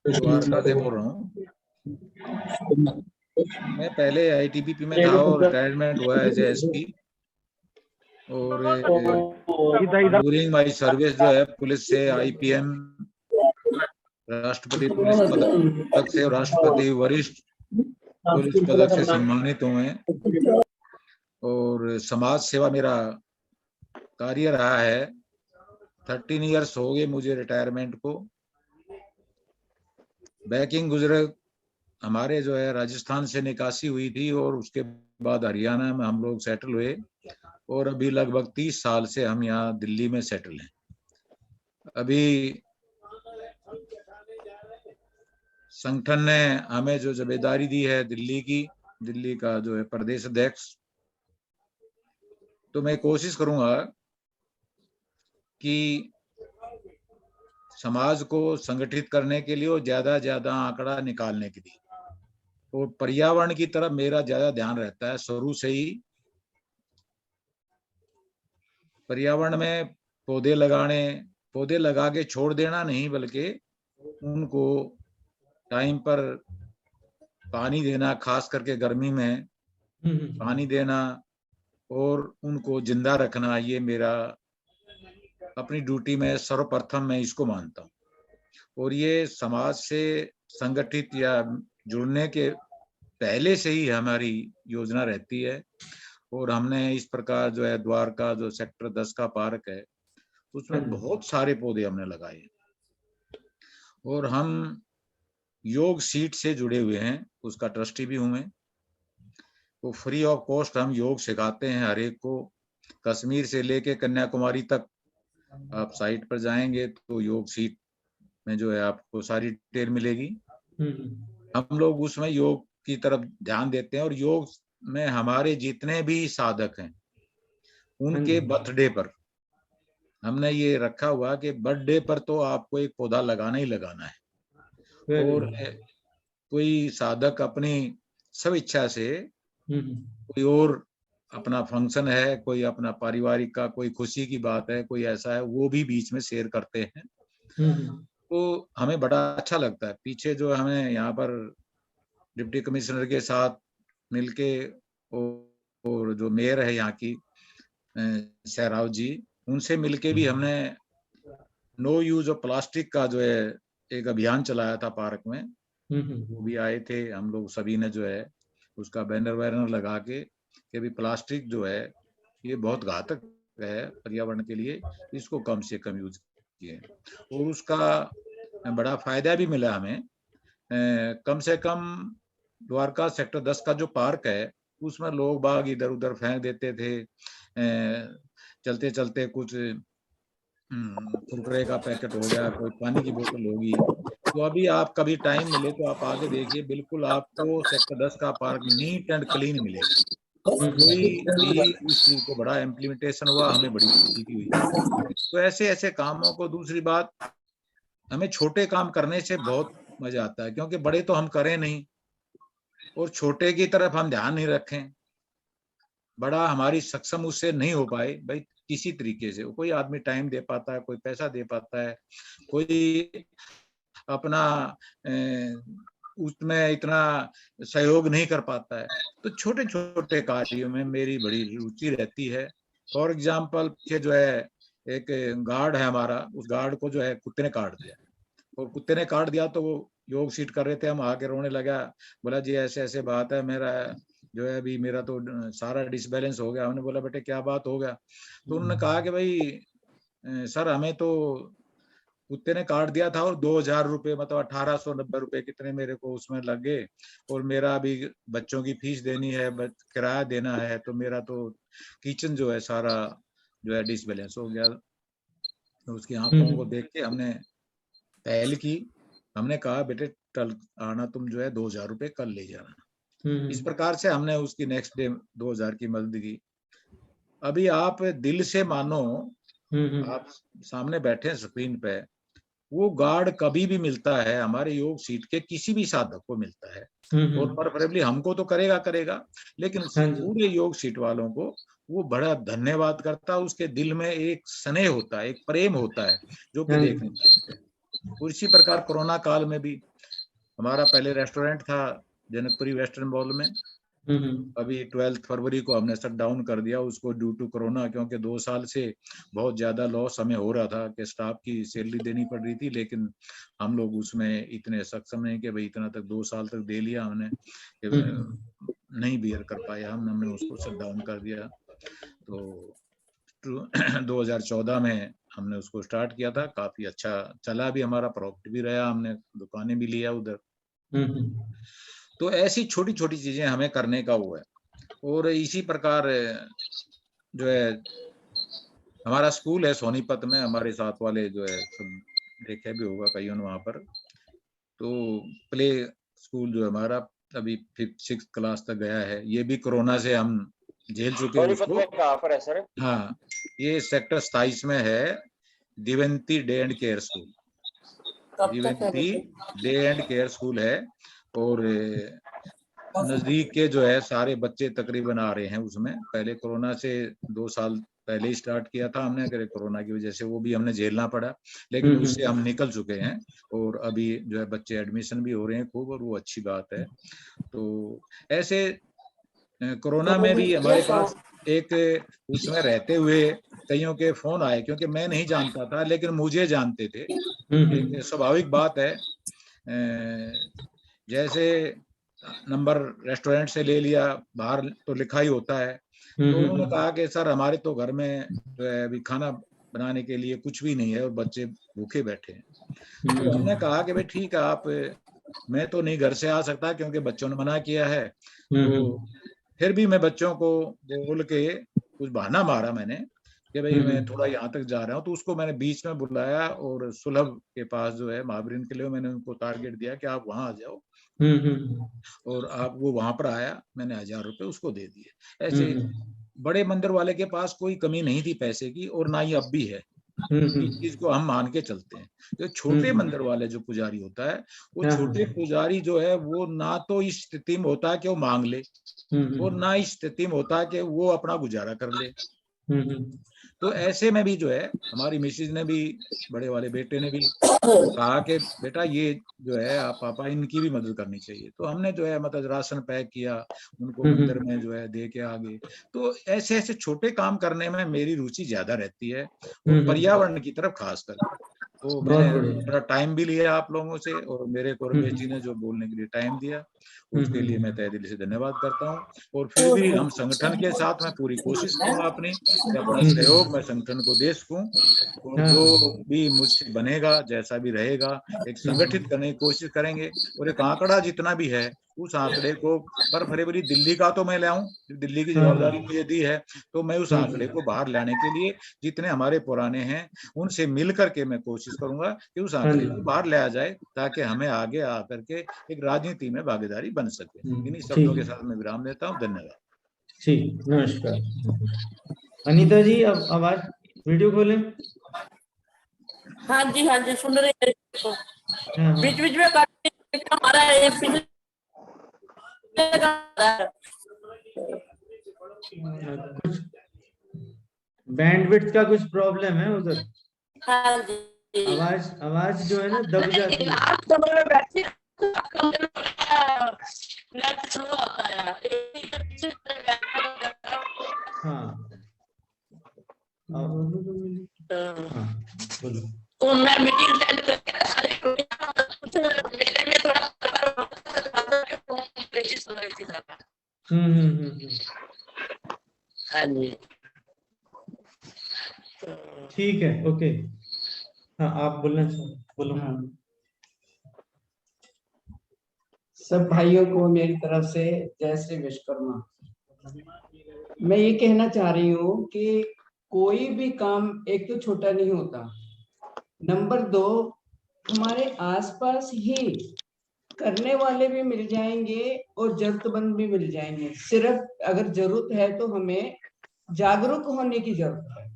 द्वारका से बोल रहा हूँ। मैं पहले आईटीबीपी में था और रिटायरमेंट हुआ एज एसपी, और ड्यूरिंग माय सर्विस जो है पुलिस से आईपीएम, राष्ट्रपति पुलिस पदक से और राष्ट्रपति वरिष्ठ पुलिस पदक से सम्मानित हुए हैं। और समाज सेवा मेरा कार्य रहा है। 13 इयर्स हो गए मुझे रिटायरमेंट को। बैकिंग गुजरे हमारे जो है राजस्थान से निकासी हुई थी और उसके बाद हरियाणा में हम लोग सेटल हुए, और अभी लगभग 30 साल से हम यहाँ दिल्ली में सेटल हैं। अभी संगठन ने हमें जो जिम्मेदारी दी है दिल्ली का जो है प्रदेश अध्यक्ष, तो मैं कोशिश करूंगा कि समाज को संगठित करने के लिए और ज्यादा आंकड़ा निकालने के लिए, और पर्यावरण की तरफ मेरा ज्यादा ध्यान रहता है शुरू से ही। पर्यावरण में पौधे लगा के छोड़ देना नहीं, बल्कि उनको टाइम पर पानी देना, खास करके गर्मी में पानी देना और उनको जिंदा रखना, ये मेरा अपनी ड्यूटी में सर्वप्रथम मैं इसको मानता हूँ। और ये समाज से संगठित या जुड़ने के पहले से ही हमारी योजना रहती है। और हमने इस प्रकार जो है द्वारका जो सेक्टर 10 का पार्क है उसमें बहुत सारे पौधे हमने लगाए, और हम योग सीट से जुड़े हुए हैं, उसका ट्रस्टी भी हूं मैं। तो फ्री ऑफ कॉस्ट हम योग सिखाते हैं हर एक को। कश्मीर से लेके कन्याकुमारी तक आप साइट पर जाएंगे तो योग सीट में जो है आपको सारी डिटेल मिलेगी। हम लोग उसमें योग की तरफ ध्यान देते हैं, और योग में हमारे जितने भी साधक हैं उनके बर्थडे पर हमने ये रखा हुआ कि बर्थडे पर तो आपको एक पौधा लगाना ही लगाना है। और कोई साधक अपनी सब इच्छा से कोई और अपना फंक्शन है, कोई अपना पारिवारिक का कोई खुशी की बात है, कोई ऐसा है, वो भी बीच में शेयर करते हैं, तो हमें बड़ा अच्छा लगता है। पीछे जो हमें यहाँ पर डिप्टी कमिश्नर के साथ मिलके और जो मेयर है यहाँ की सहराव जी, उनसे मिलके भी हमने नो यूज ऑफ प्लास्टिक का जो है एक अभियान चलाया था पार्क में। वो भी आए थे, हम लोग सभी ने जो है उसका बैनर वैनर लगा के कि भी प्लास्टिक जो है ये बहुत घातक है पर्यावरण के लिए, इसको कम से कम यूज किए, और उसका बड़ा फायदा भी मिला हमें। कम से कम द्वारका सेक्टर 10 का जो पार्क है उसमें लोग बाग इधर उधर फेंक देते थे, चलते चलते कुछ कुरकुरे का पैकेट हो गया, कोई पानी की बोतल होगी। तो अभी आप कभी टाइम मिले तो आप आके देखिए, बिल्कुल आपको सेक्टर 10 का पार्क नीट एंड क्लीन मिलेगा। कोई भी इस चीज को बड़ा इम्प्लीमेंटेशन हुआ, हमें बड़ी खुशी की हुई। तो ऐसे ऐसे कामों को, दूसरी बात हमें छोटे काम करने से बहुत मजा आता है, क्योंकि बड़े तो हम करें नहीं और छोटे की तरफ हम ध्यान नहीं रखें, बड़ा हमारी सक्षम उससे नहीं हो पाए भाई किसी तरीके से। कोई आदमी टाइम दे पाता है, कोई पैसा दे पाता है, कोई अपना उसमें इतना सहयोग नहीं कर पाता है। तो छोटे छोटे कार्यों में मेरी बड़ी रुचि रहती है। फॉर एग्जाम्पल के जो है एक गार्ड है हमारा, उस गार्ड को जो है कुत्ते ने काट दिया, और कुत्ते ने काट दिया तो वो योग सीट कर रहे थे, हम आके रोने लगा, बोला जी ऐसे ऐसे बात है, मेरा जो है अभी मेरा तो सारा डिसबैलेंस हो गया। हमने बोला बेटे क्या बात हो गया? तो उन्होंने कहा कि भाई सर हमें तो कुत्ते ने काट दिया था और 2000 रुपये मतलब 1890 रुपये कितने मेरे को उसमें लग गए, और मेरा अभी बच्चों की फीस देनी है, किराया देना है, तो मेरा तो किचन जो है सारा जो है डिसबैलेंस हो गया। तो उसकी आंखों को देख के हमने पहल की, हमने कहा बेटे कल आना, तुम जो है 2000 रुपये कल ले जाना। इस प्रकार से हमने उसकी नेक्स्ट डे 2000 की मदद की। अभी आप दिल से मानो, आप सामने बैठे स्क्रीन पे, वो गार्ड कभी भी मिलता है हमारे योग सीट के किसी भी साधक को मिलता है, और प्रेफरेबली हमको तो करेगा, लेकिन पूरे योग सीट वालों को वो बड़ा धन्यवाद करता है। उसके दिल में एक स्नेह होता है, एक प्रेम होता है जो कि देखने लायक है। और इसी प्रकार कोरोना काल में भी हमारा पहले रेस्टोरेंट था जनकपुरी वेस्टर्न मॉल में, अभी 12 फरवरी को हमने शट डाउन कर दिया उसको ड्यू टू कोरोना, क्योंकि 2 साल से बहुत ज्यादा लॉस हमें हो रहा था कि स्टाफ की सैलरी देनी पड़ रही थी, लेकिन हम लोग उसमें इतने सक्षम नहीं कि भाई इतना तक 2 साल तक दे लिया हमने, नहीं बियर कर पाए हमने उसको शट डाउन कर दिया। तो 2014 में हमने उसको स्टार्ट किया था, काफी अच्छा चला भी, हमारा प्रॉफिट भी रहा, हमने दुकानें भी लिया उधर। तो ऐसी छोटी छोटी चीजें हमें करने का वो है। और इसी प्रकार जो है हमारा स्कूल है सोनीपत में, हमारे साथ वाले जो है सब देखे भी होगा कईयों ने वहां पर, तो प्ले स्कूल जो हमारा अभी 5th-6th क्लास तक गया है, ये भी कोरोना से हम झेल चुके हैं उसको। कहाँ पर है सर? हाँ, ये सेक्टर 27 में है, Divanti day and care school, Divanti day and care school है। और नजदीक के जो है सारे बच्चे तकरीबन आ रहे हैं उसमें। पहले कोरोना से 2 साल पहले ही स्टार्ट किया था हमने, अगर कोरोना की वजह से वो भी हमने झेलना पड़ा, लेकिन उससे हम निकल चुके हैं और अभी जो है बच्चे एडमिशन भी हो रहे हैं खूब, और वो अच्छी बात है। तो ऐसे कोरोना में भी हमारे पास एक उसमें रहते हुए कईयों के फोन आए, क्योंकि मैं नहीं जानता था लेकिन मुझे जानते थे। एक स्वाभाविक बात है, जैसे नंबर रेस्टोरेंट से ले लिया, बाहर तो लिखा ही होता है, तो उन्होंने कहा कि सर हमारे तो घर में जो है अभी खाना बनाने के लिए कुछ भी नहीं है और बच्चे भूखे बैठे हैं। तो हमने कहा कि भाई ठीक है, आप, मैं तो नहीं घर से आ सकता क्योंकि बच्चों ने मना किया है, तो फिर भी मैं बच्चों को बोल के कुछ बहाना मारा मैंने कि भाई मैं थोड़ा यहाँ तक जा रहा हूँ, तो उसको मैंने बीच में बुलाया और सुलभ के पास जो है महावीर के लिए मैंने उनको टारगेट दिया कि आप वहां आ जाओ, और आप वो वहां पर आया, मैंने 1000 रुपए उसको दे दिए। ऐसे बड़े मंदिर वाले के पास कोई कमी नहीं थी पैसे की, और ना ही अब भी है, इस चीज को हम मान के चलते हैं। जो छोटे मंदिर वाले जो पुजारी होता है, वो छोटे पुजारी जो है वो ना तो इस स्थिति में होता है कि वो मांग ले, और ना इस स्थिति में होता है कि वो अपना गुजारा कर ले। तो ऐसे में भी जो है हमारी मिसेज ने भी, बड़े वाले बेटे ने भी कहा कि बेटा ये जो है आप पापा इनकी भी मदद करनी चाहिए। तो हमने जो है मतलब राशन पैक किया, उनको मंदिर में जो है दे के आ गए। तो ऐसे ऐसे छोटे काम करने में मेरी रुचि ज्यादा रहती है, और पर्यावरण की तरफ खास कर। तो मैंने थोड़ा टाइम भी लिया आप लोगों से, और मेरे को रमेश जी ने जो बोलने के लिए टाइम दिया उसके लिए मैं तहे दिल से धन्यवाद करता हूँ। और फिर भी हम संगठन के साथ में पूरी कोशिश करूंगा अपनी कि अपना सहयोग मैं संगठन को दे सकूं, और जो भी मुझसे बनेगा जैसा भी रहेगा एक संगठित करने की कोशिश करेंगे। और एक आंकड़ा जितना भी है उस आंकड़े को पर फरवरी दिल्ली का तो मैं ले आऊं, दिल्ली की जवाबदारी मुझे दी है, तो मैं उस आंकड़े को बाहर लाने के लिए जितने हमारे पुराने हैं उनसे मिल करके मैं कोशिश करूंगा कि उस आंकड़े को बाहर लाया जाए, ताकि हमें आगे आकर के एक राजनीति में भागीदारी बन सके। इन्हीं शब्दों के साथ मैं विराम देता हूँ। धन्यवाद। ठीक, नमस्कार। अनीता जी, अब आवाज वीडियो खोलें। हाँ जी सुन रहे हैं। बीच बीच में हमारा कुछ बैंडविड्थ का कुछ प्रॉब्लम है उधर। हाँ जी, आवाज जो है ना दब जाती है। आप कमरे में बैठे तो मैं मीटिंग हाँ जी, ठीक है, ओके। हाँ, आप बोलना बोलो। सब भाइयों को मेरी तरफ से जय श्री विश्वकर्मा। मैं ये कहना चाह रही हूँ कि कोई भी काम एक तो छोटा नहीं होता, नंबर 2 हमारे आसपास ही करने वाले भी मिल जाएंगे और जरूरतमंद भी मिल जाएंगे। सिर्फ अगर जरूरत है तो हमें जागरूक होने की जरूरत है।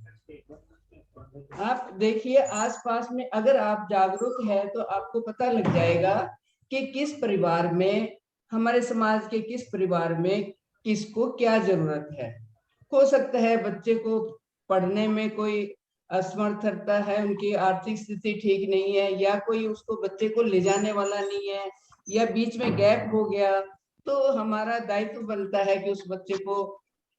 आप देखिए आसपास में, अगर आप जागरूक है तो आपको पता लग जाएगा कि किस परिवार में, हमारे समाज के किस परिवार में किसको क्या जरूरत है। हो सकता है बच्चे को पढ़ने में कोई असमर्थता है, उनकी आर्थिक स्थिति ठीक नहीं है, या कोई उसको बच्चे को ले जाने वाला नहीं है, या बीच में गैप हो गया, तो हमारा दायित्व बनता है कि उस बच्चे को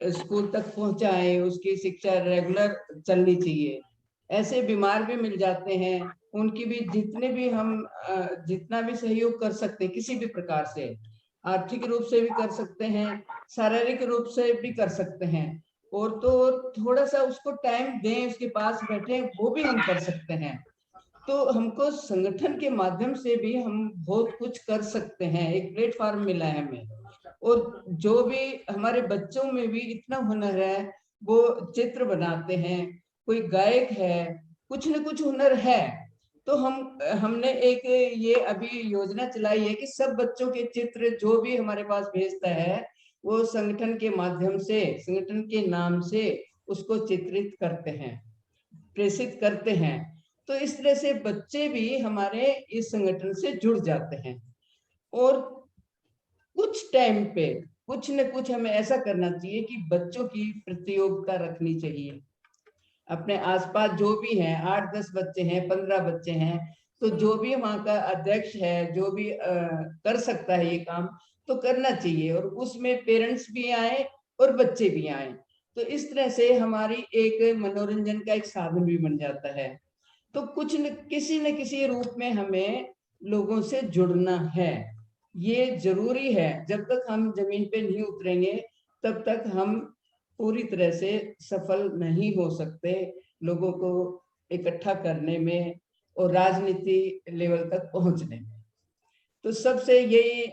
स्कूल तक पहुंचाएं, उसकी शिक्षा रेगुलर चलनी चाहिए। ऐसे बीमार भी मिल जाते हैं, उनकी भी जितने भी हम जितना भी सहयोग कर सकते हैं किसी भी प्रकार से, आर्थिक रूप से भी कर सकते हैं, शारीरिक रूप से भी कर सकते हैं, और तो थोड़ा सा उसको टाइम दें, उसके पास बैठे, वो भी हम कर सकते हैं। तो हमको संगठन के माध्यम से भी हम बहुत कुछ कर सकते हैं, एक प्लेटफॉर्म मिला है हमें। और जो भी हमारे बच्चों में भी इतना हुनर है, वो चित्र बनाते हैं, कोई गायक है, कुछ न कुछ हुनर है, तो हमने एक ये अभी योजना चलाई है कि सब बच्चों के चित्र जो भी हमारे पास भेजता है वो संगठन के माध्यम से, संगठन के नाम से उसको चित्रित करते हैं, प्रेषित करते हैं। तो इस तरह से बच्चे भी हमारे इस संगठन से जुड़ जाते हैं। और कुछ टाइम पे कुछ न कुछ हमें ऐसा करना चाहिए कि बच्चों की प्रतियोगिता रखनी चाहिए। अपने आसपास जो भी हैं, 8-10 बच्चे हैं, 15 बच्चे हैं, तो जो भी वहाँ का अध्यक्ष है, जो भी कर सकता है ये काम, तो करना चाहिए, और उसमें पेरेंट्स भी आए और बच्चे भी आए। तो इस तरह से हमारी एक मनोरंजन का एक साधन भी बन जाता है। तो किसी न किसी रूप में हमें लोगों से जुड़ना है, ये जरूरी है। जब तक हम जमीन पे नहीं उतरेंगे तब तक हम पूरी तरह से सफल नहीं हो सकते लोगों को इकट्ठा करने में और राजनीति लेवल तक पहुंचने में। तो सबसे यही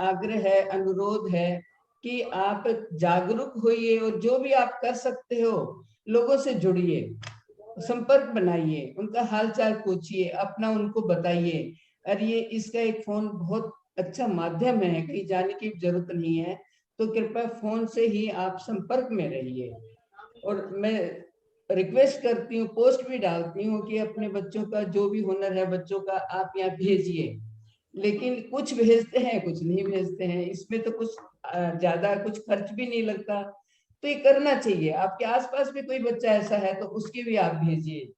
आग्रह है, अनुरोध है कि आप जागरूक होइए, और जो भी आप कर सकते हो लोगों से जुड़िए, संपर्क बनाइए, उनका हालचाल पूछिए, अपना उनको बताइए। और ये इसका एक फोन बहुत अच्छा माध्यम है, कहीं जाने की जरूरत नहीं है, तो कृपया फोन से ही आप संपर्क में रहिए। और मैं रिक्वेस्ट करती हूँ, पोस्ट भी डालती हूँ कि अपने बच्चों का जो भी हुनर है बच्चों का आप यहाँ भेजिए, लेकिन कुछ भेजते हैं कुछ नहीं भेजते हैं, इसमें तो कुछ ज्यादा कुछ खर्च भी नहीं लगता, तो ये करना चाहिए। आपके आसपास भी कोई बच्चा ऐसा है तो उसके भी आप भेजिए।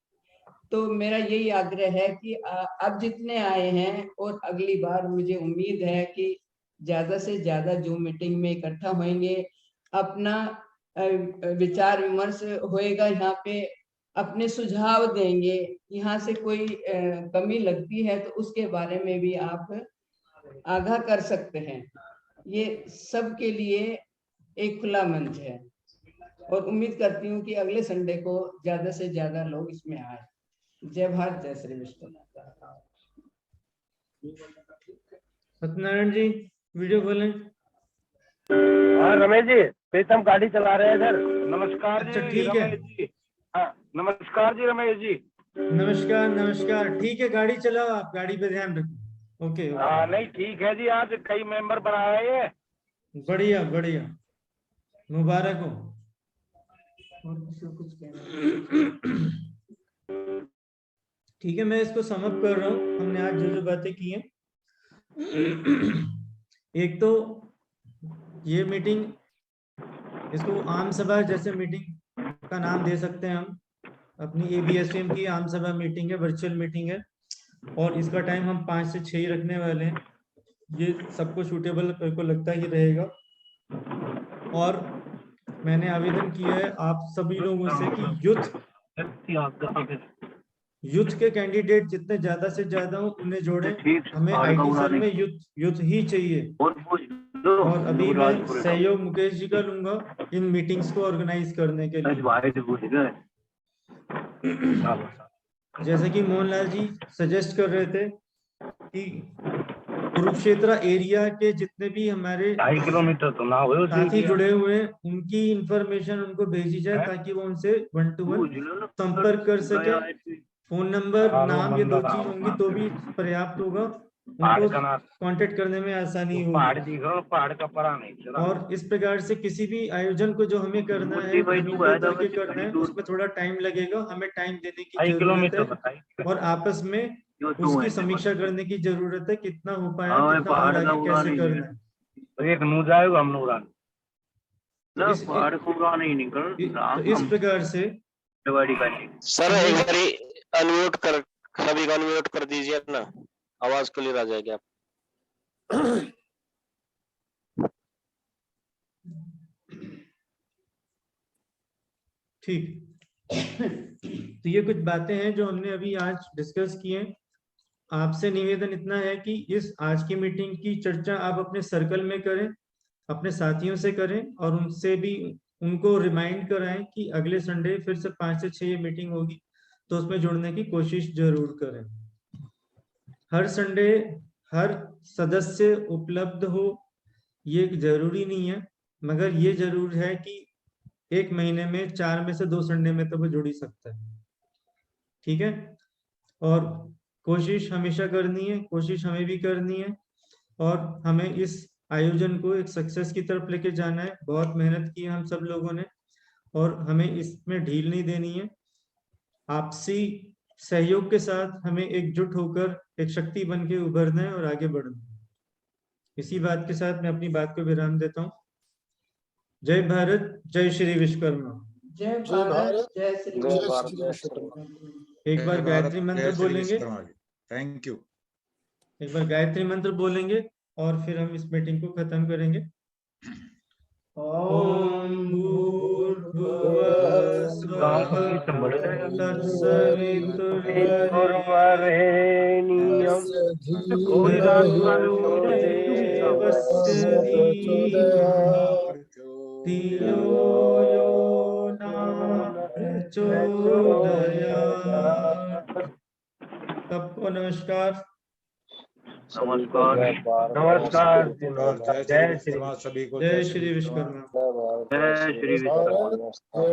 तो मेरा यही आग्रह है कि अब जितने आए हैं, और अगली बार मुझे उम्मीद है कि ज्यादा से ज्यादा जो मीटिंग में इकट्ठा होंगे, अपना विचार विमर्श होएगा, यहाँ पे अपने सुझाव देंगे, यहाँ से कोई कमी लगती है तो उसके बारे में भी आप आगाह कर सकते हैं। ये सबके लिए एक खुला मंच है, और उम्मीद करती हूँ कि अगले संडे को ज्यादा से ज्यादा लोग इसमें आए। जय भारत, जय श्री विष्णु। सत्यनारायण जी वीडियो खोलें। हाँ रमेश जी, प्रीतम गाड़ी चला रहे हैं सर। नमस्कार अच्छा, जी ठीक है। रमेश जी। हाँ नमस्कार जी रमेश जी। नमस्कार नमस्कार, ठीक है, गाड़ी चलाओ, आप गाड़ी पे ध्यान रखो। ओके हाँ नहीं ठीक है जी, आज कई मेंबर बढ़ाए हैं। बढ़िया बढ़िया, मुबारक हो। ठीक है, मैं इसको समअप कर रहा हूँ। हमने आज जो जो बातें की हैं, एक तो ये मीटिंग, इसको आम सभा जैसे मीटिंग का नाम दे सकते हैं हम। अपनी ABSVM की आम सभा मीटिंग है, वर्चुअल मीटिंग है, और इसका टाइम हम 5 से 6 ही रखने वाले हैं। ये सबको सूटेबल मेरे को लगता ही रहेगा। और मैंने आवेदन किया है आप सभी लोगों से कि यूथ के कैंडिडेट जितने ज्यादा से ज्यादा हो उन्हें जोड़ें। हमें IT सेल में यूथ ही चाहिए। और अभी मैं सहयोग मुकेश जी का लूंगा इन मीटिंग्स को ऑर्गेनाइज करने के लिए। जैसे कि मोहनलाल जी सजेस्ट कर रहे थे कि कुरुक्षेत्र एरिया के जितने भी हमारे 2.5 किलोमीटर तो ना हो साथी जुड़े हुए हैं, उनकी इंफॉर्मेशन उनको भेजी जाए ताकि वो उनसे 1-to-1 संपर्क कर सके। फोन नंबर, नाम, ये 2 चीज होंगी तो भी पर्याप्त होगा। उनको कांटेक्ट करने में आसानी होगी। पहाड़ का परा नहीं चला। और इस प्रकार से किसी भी आयोजन को जो हमें करना है, मिलजुल करके करना है, उसमें थोड़ा टाइम लगेगा, हमें टाइम देने की जरूरत है और आपस में उसकी समीक्षा करने की जरूरत है, कितना हो पाया, कितना और आगे कैसे करना है। एक नू जाएगा हम नूरा पहाड़ को नहीं निकल तो इस प्रकार से सर एक बारी अनम्यूट कर, सभी को अनम्यूट कर दीजिए ना, आवाज क्लियर आ जाएगी आप। ठीक। तो ये कुछ बातें हैं जो हमने अभी आज डिस्कस की हैं। आपसे निवेदन इतना है कि इस आज की मीटिंग की चर्चा आप अपने सर्कल में करें, अपने साथियों से करें और उनसे भी उनको रिमाइंड कराएं कि अगले संडे फिर से 5 से 6 ये मीटिंग होगी, तो उसमें जुड़ने की कोशिश जरूर करें। हर संडे हर सदस्य उपलब्ध हो ये जरूरी नहीं है, मगर ये जरूर है कि एक महीने में 4 में से 2 संडे में तो वो जुड़ ही सकता है। ठीक है, और कोशिश हमेशा करनी है, कोशिश हमें भी करनी है और हमें इस आयोजन को एक सक्सेस की तरफ लेके जाना है। बहुत मेहनत की है हम सब लोगों ने और हमें इसमें ढील नहीं देनी है। आपसी सहयोग के साथ हमें एकजुट होकर एक शक्ति बन के उभरना है और आगे बढ़ना है। इसी बात के साथ मैं अपनी बात को विराम देता हूँ। जय भारत, जय श्री विश्वकर्मा। जय भारत, जय श्री विश्वकर्मा। एक बार गायत्री मंत्र बोलेंगे। Thank you. एक बार गायत्री मंत्र बोलेंगे और फिर हम इस मीटिंग को खत्म करेंगे। ओम भूर्भुवः स्वः तत्सवितुर्वरेण्यं भर्गो देवस्य धीमहि धियो यो न प्रचोदयात्। सबको नमस्कार। नमस्कार नमस्कार जय श्री सभी को जय श्री विश्वकर्मा। जय श्री विश्वकर्मा।